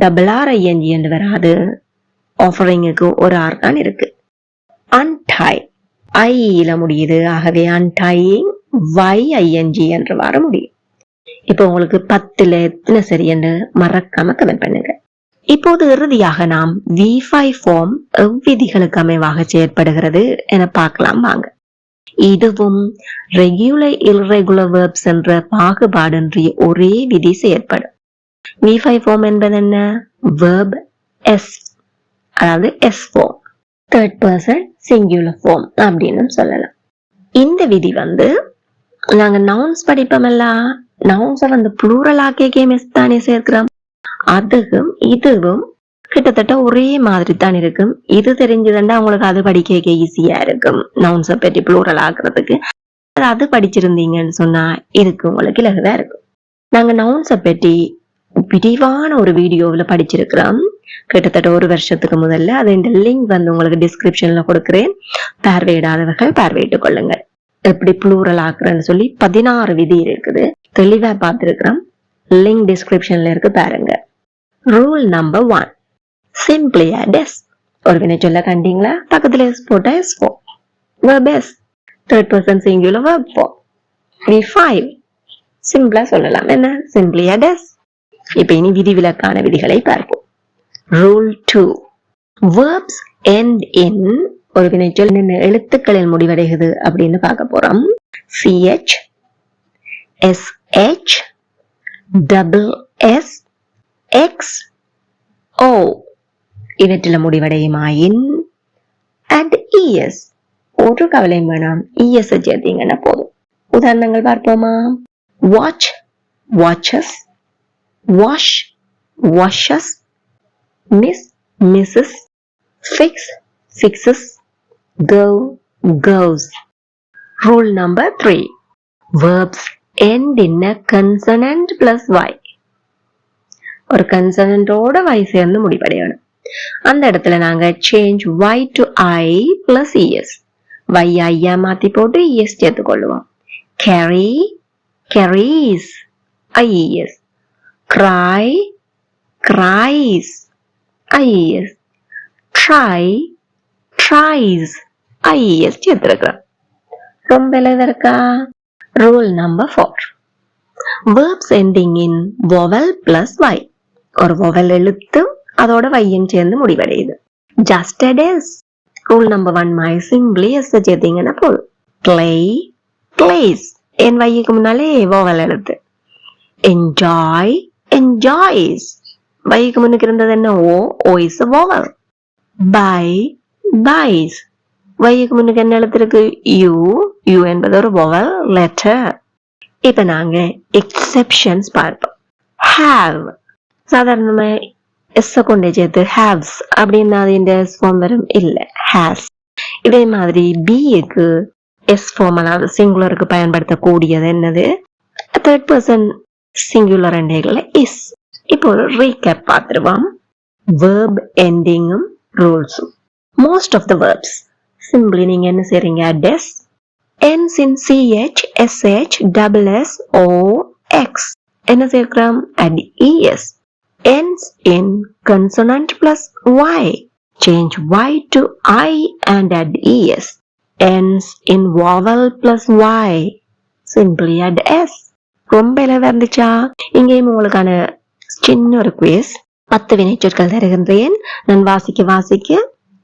டபுள் RING என்று வராது, ஆஃபரிங்குக்கு ஒரு ஆர் தான் இருக்கு. untie ஐல முடியுது, ஆகவே untying YING என்று வர முடியும். இப்போ உங்களுக்கு 10ல எத்தனை சரி என்று மறக்காம கமெண்ட் பண்ணுங்க. இப்போது இறுதியாக நாம் V5 ஃபார்ம் எவ்விதிகளுக்கு அமைவாக செயற்படுகிறது என பார்க்கலாம் வாங்க. இதுவும் ரெகுலர் இர்ரெகுலர் வெர்ப்ஸ் என்ற பாகுபாடின்றி ஒரே விதி செயற்படும். V5 ஃபார்ம் என்பது என்ன? வெர்ப் S, அதாவது S form, third person singular form அப்படின்னு சொல்லலாம். இந்த விதி வந்து நாங்க நவுன்ஸ் படிப்போம்ல, நவுன்ஸை வந்து ப்ளூரல் ஆக்கிய மிஸ் தானே சேர்க்கிறோம். அதுவும் இதுவும் கிட்டத்தட்ட ஒரே மாதிரி தான் இருக்கும். இது தெரிஞ்சதுன்னா உங்களுக்கு அது படிக்க ஈஸியா இருக்கும், நவுன்ஸை பற்றி ப்ளூரல் ஆக்குறதுக்கு. அது படிச்சிருந்தீங்கன்னு சொன்னா இதுக்கு உங்களுக்கு இலகுவா இருக்கும். நாங்க நவுன்ஸை பற்றி விரிவான ஒரு வீடியோவில் படிச்சிருக்கிறோம், கிட்டத்தட்ட ஒரு வருஷத்துக்கு முதல்ல. அது இந்த லிங்க் வந்து உங்களுக்கு டிஸ்கிரிப்ஷன்ல கொடுக்கிறேன், பார்வையிடாதவர்கள் பார்வையிட்டுக் கொள்ளுங்க. எப்படி ப்ளூரல் ஆக்குறேன்னு சொல்லி 16 விதி இருக்குது, தெளிவா பார்த்திருக்கிறோம். லிங்க் டிஸ்கிரிப்ஷன்ல இருக்கு, பாருங்க. Rule number 1, simply add S. ஒரு வினை சொல்ல கண்டீங்களா, பக்கத்துல எஸ் போட்டா S form, verb S, third person singular verb form. V5 சிம்பிளா சொல்லலாம், என்ன? Simply add S. இப்ப இனி விதிவிலக்கான விதிகளை பார்ப்போம். ரூல் 2, verbs end in ஒரு வினைச்சொல் என்ன எழுத்துக்களில் முடிவடைகிறது அப்படின்னு பார்க்க போறோம். CH, SH, double S, X, O இவற்றில முடிவடையுமாயின் and ES ஒரு கவலையும் வேணாம், ES சேர்த்தீங்கன்னா போதும். உதாரணங்கள் பார்ப்போமா? watch, watches, wash, washes, miss, misses, fix, fixes, go, goes. Rule number 3, verbs end in a consonant plus Y. ஒரு கன்சனன்டோட Y சேர்ந்து முடிவடையணும். அந்த இடத்துல நாங்க change Y to I plus ES. Y ஐயா மாத்தி போட்டு ES சேர்த்துக் கொள்ளுவோம். carry, carries, IES. cry, cries, IES. try, tries, IES சேர்த்திருக்கிறோம். ரொம்ப எளிதா இருக்கா? Rule number 4, verbs ending in vowel plus Y. ஒரு vowel எழுத்து அதோட வையும் சேர்ந்து முடிவடையுது. just a days. Rule number 1 மாதிரி சிம்பிளி எஸ் சேர்த்தீங்கன்னா போதும். play, plays, என் வைக்கு முன்னாலே vowel எழுத்து. enjoy, enjoys, வைக்கு முன்னுக்கு இருந்தது என்ன? O is a vowel. buy, buys, வைக்கு முன்னுக்கு என்ன எழுத்து இருக்கு? U என்பது ஒரு vowel letter. இப்ப நாங்க எக்ஸெப்ஷன்ஸ் பார்ப்போம். have சாதாரணமா எஸ் கொண்டே சேர்த்து haves அப்படின்னா அது இந்த எஸ் ஃபார்ம் வரும் இல்ல, has. இதே மாதிரி பிக்கு எஸ் ஃபார்ம், அதாவது சிங்குலருக்கு பயன்படுத்தக்கூடியது என்னது? தேர்ட் பர்சன் சிங்குலர் எண்டைகள்ல இஸ். இப்போ ஒரு ரீகேப் பார்த்துருவோம். verb endingம் ரூல்ஸும். most of the verbs simply நீங்க என்ன செய்றீங்க? des ends in CH, SH, double S, O, X. என்ன சேர்க்கிறோம்? add ES. ends in consonant plus Y. Change Y to I and add ES. ends in vowel plus Y. simply add s. ரொம்ப இலவா இருந்துச்சா? இங்கேயும் உங்களுக்கான சின்ன ஒரு quiz. 10 வினைச்சொற்கள் தருகின்றேன். நான் வாசிக்க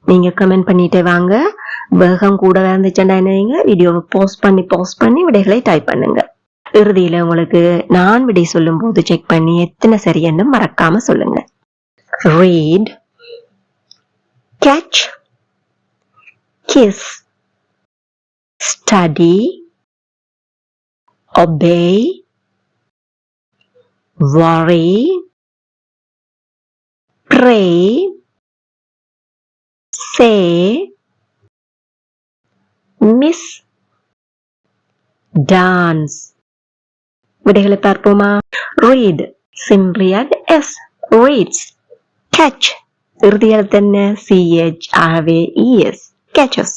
நீங்க கமெண்ட் பண்ணிட்டே வாங்க. வேகம் கூட இருந்துச்சுன்னா என்ன, வீடியோவை பாஸ் பண்ணி விடைகளை டைப் பண்ணுங்க. இறுதியில உங்களுக்கு நான் விடை சொல்லும் போது செக் பண்ணி எத்தனை சரியன்னு மறக்காம சொல்லுங்க. read, catch, kiss, study, obey, worry, pray, say, miss, dance. விடைகளை பார்ப்போமா? read, simply add s, reads. catch, இறுதி எழுத்து என்ன? ch, ஆகவே es, catches.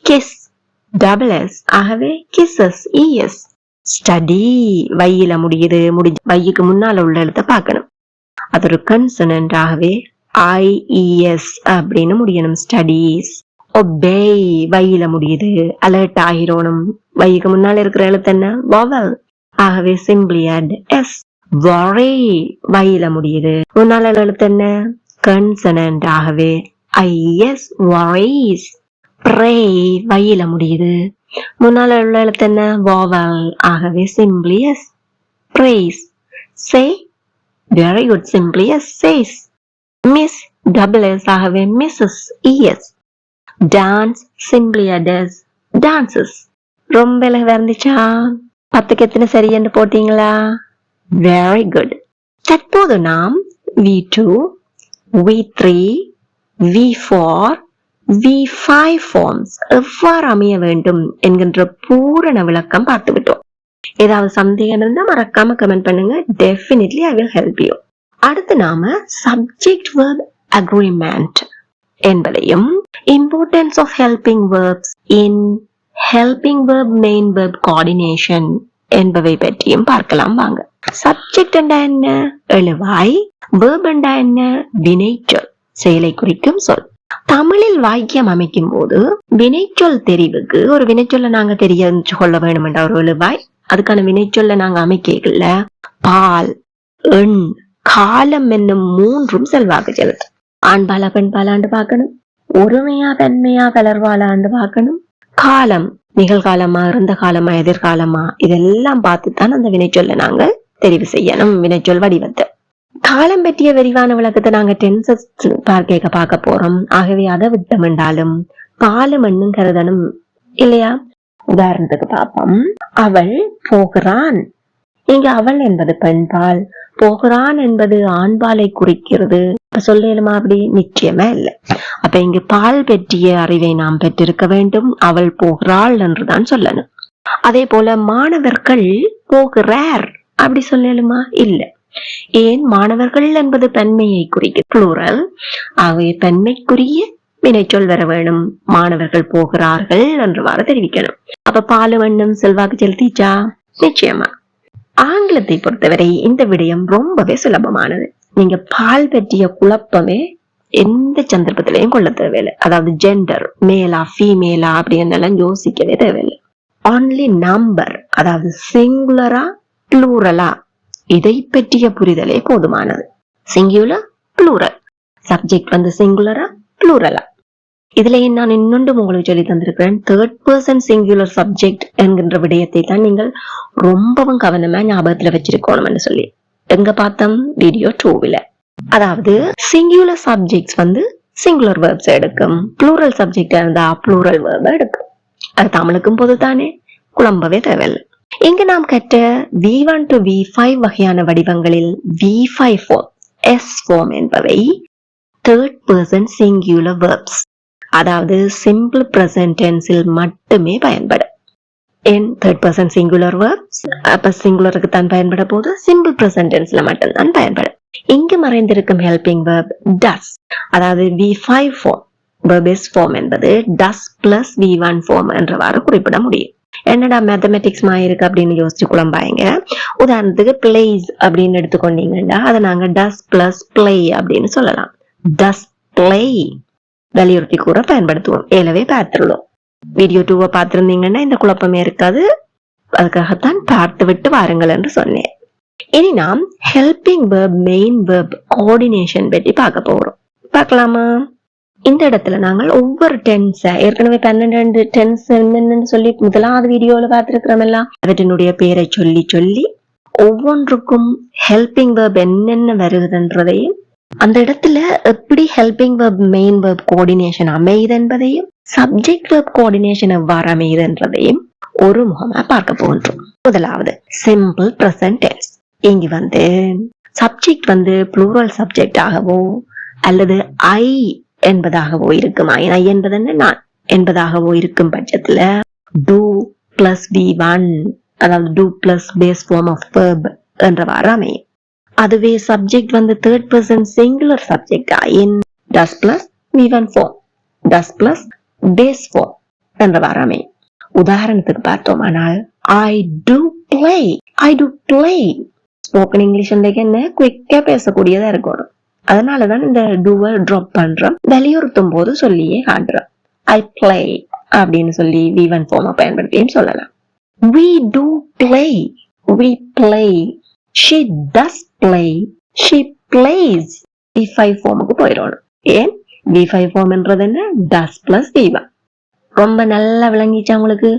kiss, double s, ஆகவே kisses, es. study, வையில முடியுது, வையுக்கு முன்னால உள்ள எழுத்தை பார்க்கணும். அது ஒரு கன்சனன்ட், ஆகவே ies அப்படின்னு முடியணும். studies. obey, வையில முடியுது, அலர்ட் ஆகிரோணும், வையுக்கு முன்னால இருக்கிற எழுத்து என்ன? vowel, ஆகவே simply add s. worry, வையில முடியுது, முன்னால எழுத்து என்ன? கன்சனன்ட், ஆகவே is, worries. pray, வையில முடியுது, முன்னால உள்ள எழுத்து என்ன? vowel, ஆகவே simply s, praise. say, very good, simply s, says. miss, double s, ஆகவே misses, es. dance, simply as, dances. ரொம்ப இலவா இருந்துச்சா? 10க்கு எத்தனை சரி என்று போட்டீங்களா? very good. தற்போது நாம் V2, V3, V4, V5 forms எவ்வாறு அமைய வேண்டும் என்கின்ற பூரண விளக்கம் பார்த்துவிட்டோம். ஏதாவது சந்தேகம் இருந்தா மறக்காம கமெண்ட் பண்ணுங்க. Definitely I will help you. அடுத்து நாம சப்ஜெக்ட் வெர்ப் அக்ரிமெண்ட் என்பதையும் importance of helping verbs in helping verb main verb coordination என்பவை பற்றியும் பார்க்கலாம் வாங்க. சப்ஜெக்ட் என்றா என்ன? எழுவாய். வெர்ப் என்றா என்ன? வினைச்சொல், செயலை குறிக்கும் சொல். தமிழில் வாக்கியம் அமைக்கும் போது வினைச்சொல் தெரிவுக்கு ஒரு வினைச்சொல்ல நாங்க தெரிஞ்சு கொள்ள வேண்டும் என்ற ஒரு எழுவாய், அதுக்கான வினைச்சொல்ல நாங்க அமைக்கல பால், எண், காலம் என்னும் 3ம் செல்வாக்கு செலுத்து. ஆண்பாலா பெண்பாலாண்டு பார்க்கணும், ஒருமையா பெண்மையா கலர்வாளாண்டு பார்க்கணும், காலம் நிகழ்காலமா இருந்த காலமா எதிர்காலமா இதெல்லாம் பார்த்துத்தான் அந்த வினைச்சொல்ல நாங்க தெரிவு செய்யணும். வினைச்சொல் வடிவத்தை காலம் பற்றிய விரிவான விளக்கத்தை நாங்க டென்சஸ் பார்க்க போறோம். ஆகவே அதை விட்டம் என்றாலும் பாலும் எண்ணும் கருதணும் இல்லையா? உதாரணத்துக்கு பார்ப்போம். அவள் போகிறான். இங்க அவள் என்பது பெண்பால், போகிறான் என்பது ஆண்பாலை குறிக்கிறது. சொல்லலுமா? அப்படி நிச்சயமா இல்லை. அப்ப இங்கு பால் பற்றிய அறிவை நாம் பெற்றிருக்க வேண்டும். அவள் போகிறாள் என்றுதான் சொல்லணும். அதே போல மாணவர்கள் போகிறார் அப்படி சொல்லலுமா? இல்லை. ஏன்? மாணவர்கள் என்பது பன்மையை குறிக்கும், புளூரல். ஆகவே பன்மைக்குரிய வினைச்சொல் வர வேணும். மாணவர்கள் போகிறார்கள் என்றுவாறு தெரிவிக்கணும். அப்ப பாலும் எண்ணும் செல்வாக்கு செலுத்திச்சா? நிச்சயமா. ஆங்கிலத்தை பொறுத்தவரை இந்த விடயம் ரொம்பவே சுலபமானது. நீங்க பால் பற்றிய குழப்பமே எந்த சந்தர்ப்பத்திலையும் கொள்ள தேவையில்லை. அதாவது ஜெண்டர், மேலா ஃபீமேலா அப்படின்னு யோசிக்கவே தேவையில்லை. ஒன்லி நம்பர், அதாவது சிங்குலரா ப்ளூரலா, இதை பற்றிய புரிதலே போதுமானது. சிங்குலர், ப்ளூரல், சப்ஜெக்ட் வந்து சிங்குலரா ப்ளூரலா. இதுல நான் இன்னொன்று உங்களுக்கு சொல்லி தந்திருக்கிறேன். 3rd person சிங்குலர் சப்ஜெக்ட் என்கின்ற விடயத்தை தான் நீங்கள் ரொம்பவும் கவனமா ஞாபகத்துல வச்சிருக்கணும் என்று சொல்லி எங்க பார்த்தோம்? வீடியோ 2ல. அதாவது சிங்குலர் சப்ஜெக்ட்ஸ் வந்து சிங்குலர் வேர்ப்ஸ் எடுக்கும், ப்ளூரல் சப்ஜெக்ட் இருந்தா ப்ளூரல் வேர்ப் எடுக்கும். அது தமிழுக்கும் போது தானே, குழம்பவே தேவையில்லை. இங்கு நாம் கற்ற V1 to V5 வகையான வடிவங்களில் V5 form, S form என்பவை 3rd person singular verbs, அதாவது simple present tense-இல் மட்டுமே பயன்படும். in 3rd person singular verbs, அப்ப சிங்குலருக்கு தான் பயன்பட போது simple present tense-ல மட்டும்தான் பயன்படும். இங்கு மறைந்திருக்கும் helping verb does, அதாவது V5 form, verb S form என்பது does plus V1 form என்றவாறு குறிப்பிட முடியும். என்னடா மேத்தமெட்டிக்ஸ் இருக்கு அப்படின்னு யோசிச்சு குழம்பாயங்க. உதாரணத்துக்கு பிளேஸ் அப்படின்னு எடுத்துக்கொண்டீங்கன்னா அதை நாங்க டஸ் பிளஸ் பிளே அப்படின்னு சொல்லலாம். டஸ் பிளே வலியுறுத்தி கூற பயன்படுத்துவோம். ஏலவே பார்த்துள்ளோம். வீடியோ 2 பார்த்திருந்தீங்கன்னா இந்த குழப்பமே இருக்காது. அதுக்காகத்தான் பார்த்து விட்டு வாருங்கள் என்று சொன்னேன். இனி நாம் helping verb main verb coordination பற்றி பார்க்க போறோம். பார்க்கலாமா? இந்த இடத்துல நாங்கள் ஒவ்வொரு டென்ஸ் ஏற்கனவே 12 டென்ஸ் என்னன்னு சொல்லி முதலாவது வீடியோல பார்த்திருக்கிறோம். எல்லாம் அவற்றினுடைய பேரை சொல்லி சொல்லி ஒவ்வொன்றுக்கும் ஹெல்பிங் வெர்ப் என்னென்ன வருகுதுன்றதையும் அந்த இடத்துல எப்படி helping verb main verb coordination அமையுது என்பதையும் சப்ஜெக்ட் வெர்ப் கோஆர்டினேஷன் எவ்வாறு அமையுதுன்றதையும் ஒரு முகமா பார்க்க போகின்றோம். முதலாவது சிம்பிள் பிரசன்ட் டென்ஸ். இங்கு சப்ஜெக்ட் ப்ளூரல் சப்ஜெக்ட் ஆகவோ அல்லது ஐ என்பதாகவோ இருக்குமா, ஐ என்பது நான் என்பதாகவோ இருக்கும் பட்சத்துல do plus V1 அதாவது do plus base form of verb என்றவாறு அமையும். அதுவே subject third person singular subject ஆயின் does plus V1 form, does plus base form என்றவாறு அமையும். உதாரணத்துக்கு பார்த்தோமானால் I do play, I do play. Spoken English என்ன குயிக்கா பேசக்கூடியதா இருக்கணும். அதனாலதான் இந்த டூவை ட்ராப் பண்றோம். வலியுறுத்தும் போது சொல்லியே காட்டுறோம். I play அப்படின்னு சொல்லி V1 form பயன்படுத்தியும் சொல்லலாம். We do play, we play. She does play, she plays. V5 ஃபார்முக்கு போயிடணும். ஏன் V5 ஃபார்ம் என்றது என்ன? does plus V1. ரொம்ப நல்லா விளங்கிச்சா உங்களுக்கு?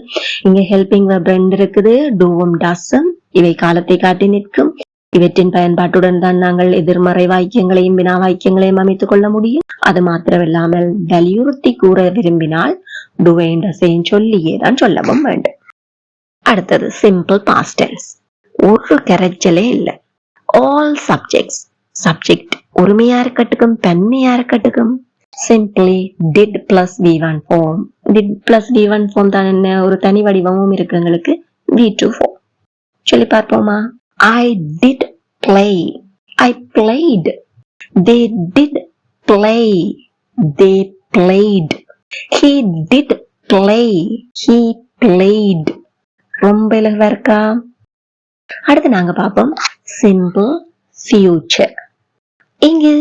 இங்க ஹெல்பிங் வெர்ப் 2 இருக்குது, டூவும் டஸ்ஸும். இவை காலத்தை காட்டி நிற்கும். இவற்றின் பயன்பாட்டுடன் தான் நாங்கள் எதிர்மறை வாக்கியங்களையும் வினா வாக்கியங்களையும் அமைத்துக் கொள்ள முடியும். அது மாத்திரமில்லாமல் வலியுறுத்தி கூற விரும்பினால் டுவேண்டஸையும் சொல்லியே தான் சொல்லவும் வேண்டும். அடுத்தது சிம்பிள் பாஸ்ட் டென்ஸ். ஒரு கரைச்சலே இல்லை. ஆல் சப்ஜெக்ட்ஸ், சப்ஜெக்ட் ஒருமையா இருக்கட்டும் பன்மையா இருக்கட்டும் simply did plus V1 form. did plus V1 form தான் என்ன, ஒரு தனி வடிவமும் இருக்கு எங்களுக்கு, V2 form. சொல்லி பார்ப்போமா? I did play, I played. They did play, they played. He did play, he played. ரொம்ப இலகுவா இருக்கா? அடுத்து நாங்க பார்ப்போம் சிம்பிள் ஃபியூச்சர். இங்கு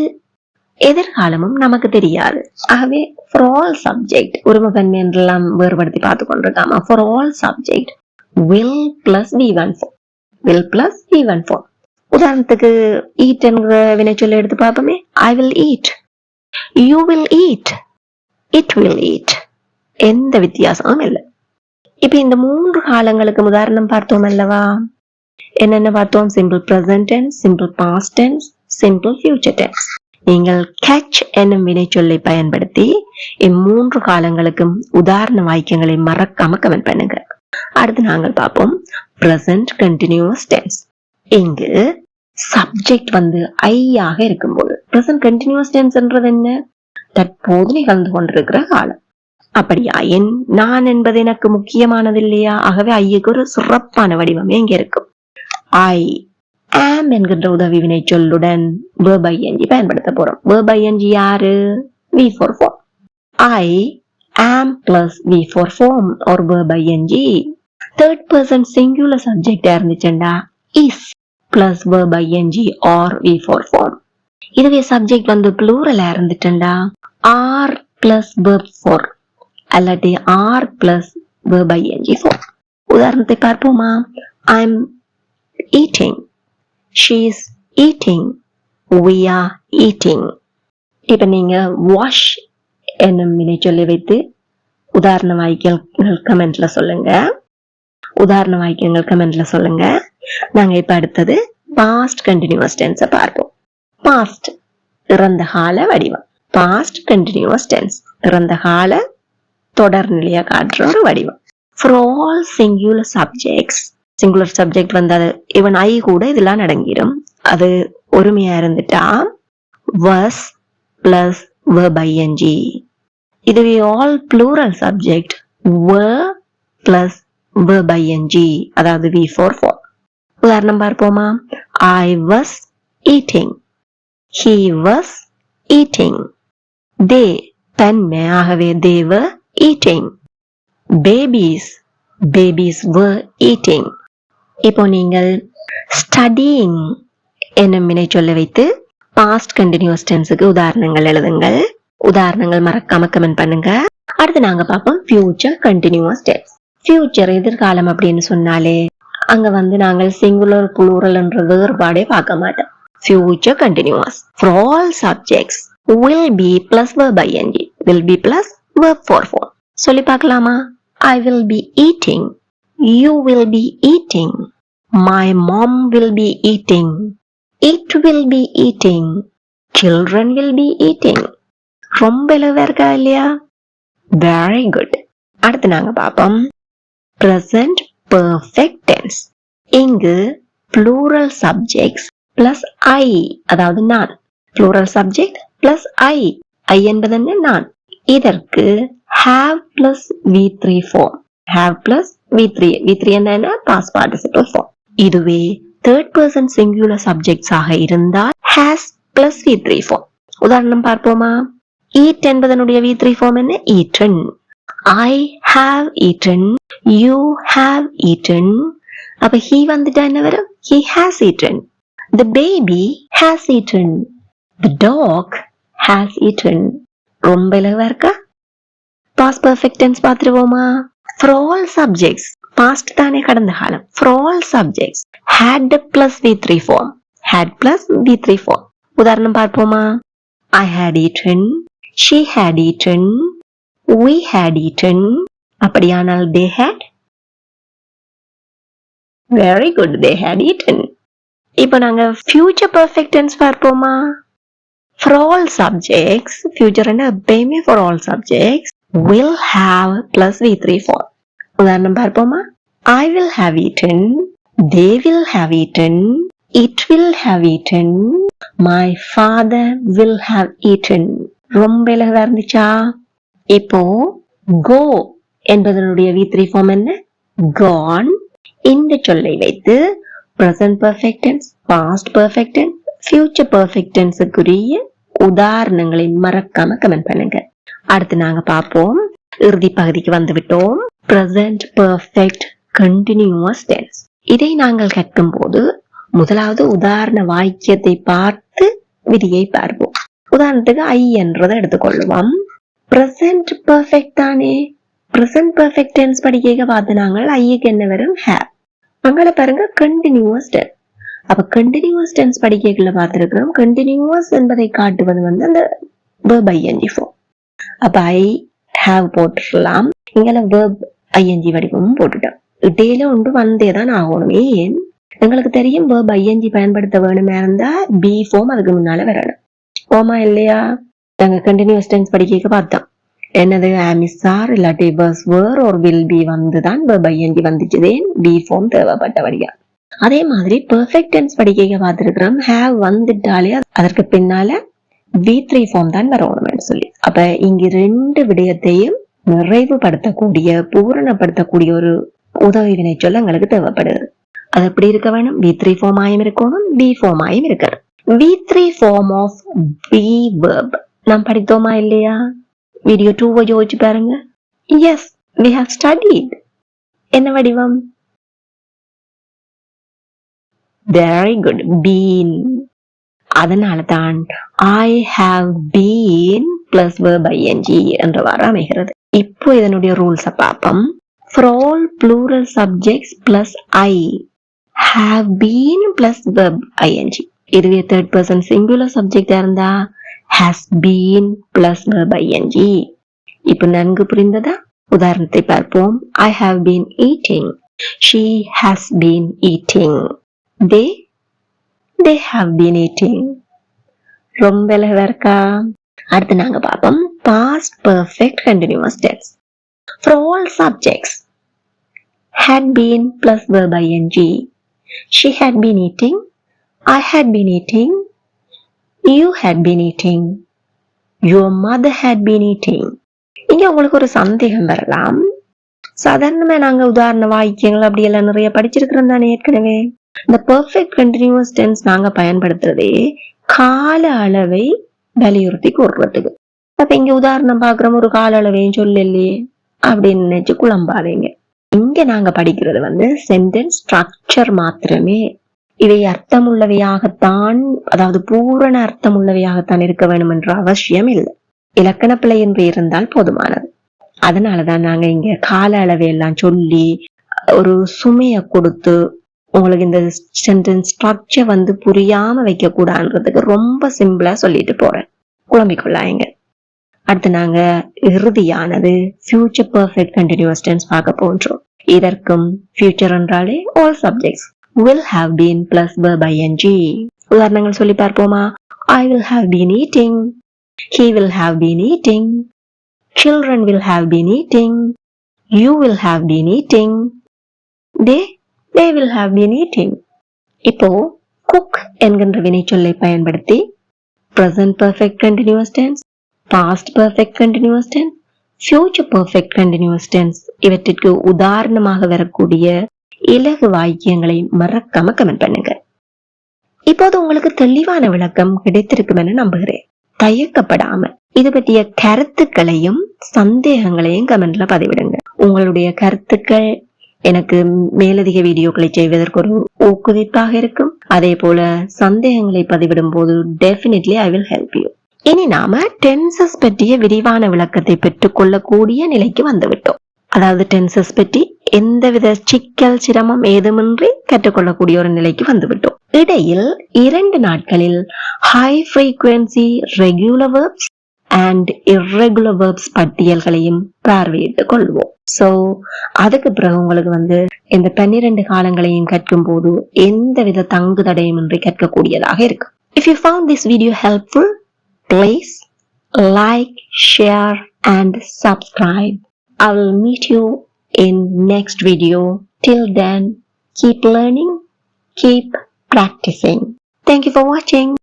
எதிர்காலமும் நமக்கு தெரியாது. ஆகவே for all subject ஒருமைப்பன்மை என்றெல்லாம் வேறுபடுத்தி பார்த்து கொண்டிருக்காமா. for all subject will plus V1 form, will plus V1 form. உதாரணத்துக்கு eat என்கிற வினைச்சொல்லை எடுத்து பார்ப்போமே. I will eat, you will eat, it will eat. எந்த வித்தியாசமும் இல்லை. இப்ப இந்த 3 காலங்களுக்கு உதாரணம் பார்த்தோம் அல்லவா? என்னென்ன பார்த்தோம்? Simple present tense, simple past tense, simple future tense. நீங்கள் catch என்னும் வினைச்சொல்லை பயன்படுத்தி இம்மூன்று காலங்களுக்கும் உதாரண வாக்கியங்களை மறக்காம கமெண்ட் பண்ணுங்க. அடுத்து நாங்கள் பார்ப்போம் பிரசன்ட் கண்டினியூஸ் டென்ஸ். இங்கு சப்ஜெக்ட் ஐ ஆக இருக்கும்போது பிரசன்ட் கண்டினியூஸ் டென்ஸ்ன்றது என்ன? தற்போது நிகழ்ந்து கொண்டிருக்கிற காலம். அப்படியா? நான் என்பது எனக்கு முக்கியமானது இல்லையா? ஆகவே ஐக்கு ஒரு சிறப்பான வடிவமே இங்க இருக்கும். ஐ am என்கின்ற உதவி வினை சொல்லுடன் verb ing பயன்படுத்த போறோம். verb ing யாரு? V4 form. I am plus V4 form or verb ing. third person singular subject இருந்துச்சுண்டா is plus verb ing or V4 form. இதுவே subject plural இருந்துச்சுண்டா are plus verb 4 அல்லது are plus verb ing form. உதாரணத்தை பார்ப்போமா? I'm eating, she is eating, we are eating. இப்ப நீங்க wash என்னும் வினைச்சொல்லை வைத்து உதாரண வாக்கியங்கள் கமெண்ட்ல சொல்லுங்க. உதாரண வாக்கியங்கள் கமெண்ட்ல சொல்லுங்க. நாங்க இப்ப அடுத்தது பாஸ்ட் கண்டினியூஸ் டென்ஸ் பார்ப்போம். பாஸ்ட் இறந்த கால வடிவம். பாஸ்ட் கண்டினியூஸ் டென்ஸ் இறந்த கால தொடர்நிலையா காட்டுற ஒரு வடிவம். For all singular subjects, singular subject அது இவன் ஐ கூட இதெல்லாம் அடங்கிடும். அது ஒருமையா இருந்துட்டா was plus verb ing. இதுவே all plural subject were plus verb ing, அதாவது V4 form. உதாரணம் பார்ப்போமா? I was eating, he was eating, they தன்மை ஆகவே they were eating, babies were eating. இப்போ நீங்கள் studying என்னும் வினைச்சொல்லை வைத்து பாஸ்ட் கண்டினியூஸ் டென்ஸுக்கு உதாரணங்கள் எழுதுங்கள். உதாரணங்கள் மறக்காம கமெண்ட் பண்ணுங்க. அடுத்து நாங்க பார்ப்போம் ஃபியூச்சர் கண்டினியூஸ் டென்ஸ். ஃபியூச்சர் எதிர்காலம் அப்படின்னு சொன்னாலே அங்க வந்து நாங்கள் சிங்குலர் புளூரல் என்ற வேறுபாடே பார்க்க மாட்டோம். Future continuous for all subjects will be plus verb ing, will be plus verb for form. சொல்லி பார்க்கலாமா? I will be eating, you will be eating, my mom will be eating, it will be eating, children will be eating. ரொம்ப எளிதா இருக்கா இல்லையா? Very good. அடுத்து நாங்க பார்ப்போம் present perfect tense. இங்கு plural subjects plus I, அதாவது நான். plural subject plus I என்பது என்ன? நான். இதற்கு have plus V3 form. have plus V3 என்ன? past participle form. இதுவே third person singular subjects ஆக இருந்தால் has plus V3 form. உதாரணம் பார்ப்போமா? eat என்பதனுடைய V3 form என்ன? eaten. I have eaten, you have eaten. அப்ப he வந்துட்டா என்ன வரும்? he has eaten. The baby has eaten. The dog has eaten. ரொம்ப இலகுவா இருக்கா? past perfect tense பார்த்துருவோமா? for all subjects, past தானே கடந்த காலம். for all subjects had plus V3 form. had plus V3 form. உதாரணம் பார்ப்போமா? I had eaten, she had eaten, we had eaten. அப்படியானால் they had? very good, they had eaten. இப்போ நாங்க future perfect tense பார்ப்போமா? for all subjects, future என்ன எப்பயுமே for all subjects will have plus V3 form. உதாரணம் பார்ப்போமா? I will have eaten, they will have eaten, it will have eaten, my father will have eaten. ரொம்ப இலகுவா இருந்துச்சா? இப்போ go என்பதனுடைய V3 form என்ன? gone. இந்த சொல்லை வைத்து present perfect tense, past perfect tense, future perfect tenseக்குரிய உதாரணங்களை மறக்காம கமெண்ட் பண்ணுங்க. அடுத்து நாங்க பார்ப்போம், இறுதி பகுதிக்கு வந்து விட்டோம். present perfect continuous tense. இதை நாங்கள் கற்கும் போது முதலாவது உதாரண வாக்கியத்தை பார்த்து விதியை பார்ப்போம். உதாரணத்துக்கு I என்றதை எடுத்துக்கொள்ளுவோம். present perfect தானே. present perfect tense படிக்க பார்த்து நாங்கள் ஐக்கு என்ன வரும்? have. அங்கால பாருங்க continuous tense. அப்ப continuous tense படிக்கல பார்த்திருக்கிறோம். continuous என்பதை காட்டுவது வந்து அந்த verb ing form. அப்ப I have போட்டுடலாம். இங்கெல்லாம் verb ing வடிவமும் போட்டுட்டோம். இடையில ஒன்று வந்தேதான் ஆகணும். ஏன்? எங்களுக்கு தெரியும் verb ing பயன்படுத்த வேணுமே இருந்தா be form அதுக்கு முன்னால வரணும். ஓமா இல்லையா? நாங்க continuous tense படிக்க பார்த்தோம். என்னது? am is are இல்லாட்டி was were or will be வந்துதான் verb ing வந்துச்சுதே be form தேவைப்பட்டபடியா. அதே மாதிரி perfect tense படிக்க பார்த்திருக்கிறோம். have வந்துட்டாலே அதற்கு பின்னால V3 form தான் வரணும்னு சொல்லி. அப்ப இங்க ரெண்டு விடயத்தையும் நிறைவுபடுத்தக்கூடிய பூரணப்படுத்தக்கூடிய ஒரு உதவி வினை சொல்ல எங்களுக்கு தேவைப்படுது. அது எப்படி இருக்க வேணும்? V3 form ஆயும் இருக்கணும், B form ஆயும் இருக்கணும். V3 form of be verb நாம் படித்தோமா இல்லையா? வீடியோ 2 யோசிச்சு பாருங்க. yes, we have studied. என்ன வடிவம்? very good, been. அதனால தான் I have been plus verb ing என்றவாறு அமைகிறது. இப்போ இதனுடைய ரூல்ஸ் பார்ப்போம். for all plural subjects plus I have been plus verb ing. இதுவே third person singular subject இருந்தா has been plus verb ing. இப்போ நன்கு புரிந்ததா? உதாரணத்தை பார்ப்போம். I have been eating, she has been eating, they have been eating. ரொம்ப இலகுவா இருக்கா? அடுத்து நாங்க பார்ப்போம் past perfect continuous tense. for all subjects had been plus verb ing. she had been eating, I had been eating, you had been eating, your mother had been eating. இங்க உங்களுக்கு ஒரு சந்தேகம் வரலாம். சாதாரணமா நாங்க உதாரண வாக்கியங்கள் அப்படி எல்லாம் நிறைய படிச்சிருக்கிறோம் தானே ஏற்கனவே. இந்த பெர்ஃபெக்ட் கண்டினியூஸ் டென்ஸ் நாங்க பயன்படுத்துறதே கால அளவை வலியுறுத்தி கூறுறதுக்கு. அப்ப இங்க உதாரணம் பாக்குறோம், ஒரு கால அளவையும் சொல்லலையே அப்படின்னு நினைச்சு குழம்பாதீங்க. இங்க நாங்க படிக்கிறது வந்து சென்டென்ஸ் ஸ்ட்ரக்சர் மாத்திரமே. இவை அர்த்தம் உள்ளவையாகத்தான், அதாவது பூரண அர்த்தம் உள்ளவையாகத்தான் இருக்க வேண்டும் என்ற அவசியம் இல்லை. இலக்கண பிழை என்று இருந்தால் போதுமானது. அதனாலதான் நாங்க இங்க கால அளவையெல்லாம் சொல்லி ஒரு சுமைய கொடுத்து உங்களுக்கு இந்த சென்டென்ஸ் ஸ்ட்ரக்சர் வந்து புரியாம வைக்க கூடாதுன்றதுக்கு ரொம்ப சிம்பிளா சொல்லிட்டு போறேன். குழம்பிக்கொள்ளாங்க. அடுத்து நாங்க இறுதியானது ஃபியூச்சர் பெர்ஃபெக்ட் கண்டினியூஸ் டென்ஸ் பார்க்க போன்றோம். இதற்கும் ஃபியூச்சர் என்றாலே all subjects will have been plus verb ing. உதாரணங்கள் சொல்லி பார்ப்போமா? I will have been eating. He will have been eating. Children will have been eating. You will have been eating. They will have been eating. இப்போ cook என்கின்ற வினைச்சொல்லை பயன்படுத்தி present perfect continuous tense, past perfect continuous tense, future perfect continuous tense இவற்றிற்கு உதாரணமாக வரக்கூடிய இலகு வாக்கியங்களை மறக்காம comment பண்ணுங்க. இப்போது உங்களுக்கு தெளிவான விளக்கம் கிடைத்திருக்கும் என நம்புகிறேன். தயக்கப்படாம இது பற்றிய கருத்துக்களையும் சந்தேகங்களையும் கமெண்ட்ல பதிவிடுங்க. உங்களுடைய கருத்துக்கள் எனக்கு மேலதிக வீடியோக்களை செய்வதற்கு ஒரு ஊக்குவிப்பாக இருக்கும். அதே போல சந்தேகங்களை பதிவிடும் போது definitely I will help you. இனி நாம டென்சஸ் பற்றிய விரிவான விளக்கத்தை பெற்றுக் கொள்ளக்கூடிய நிலைக்கு வந்துவிட்டோம். அதாவது டென்சஸ் பற்றி எந்தவித சிக்கல் சிரமம் ஏதுமின்றி கற்றுக்கொள்ளக்கூடிய ஒரு நிலைக்கு வந்துவிட்டோம். இடையில் 2 நாட்களில் high frequency regular verbs and irregular verbs பட்டியல்களையும் பார்வையிட்டுக் கொள்வோம். சோ அதுக்கு பிறகு உங்களுக்கு வந்து இந்த 12 காலங்களையும் கற்கும் போது எந்தவித தங்கு தடையுமின்றி கற்கக்கூடியதாக இருக்கு. If you found this video helpful, please like, share and subscribe. I will meet you in next video. Till then, keep learning, keep practicing. Thank you for watching.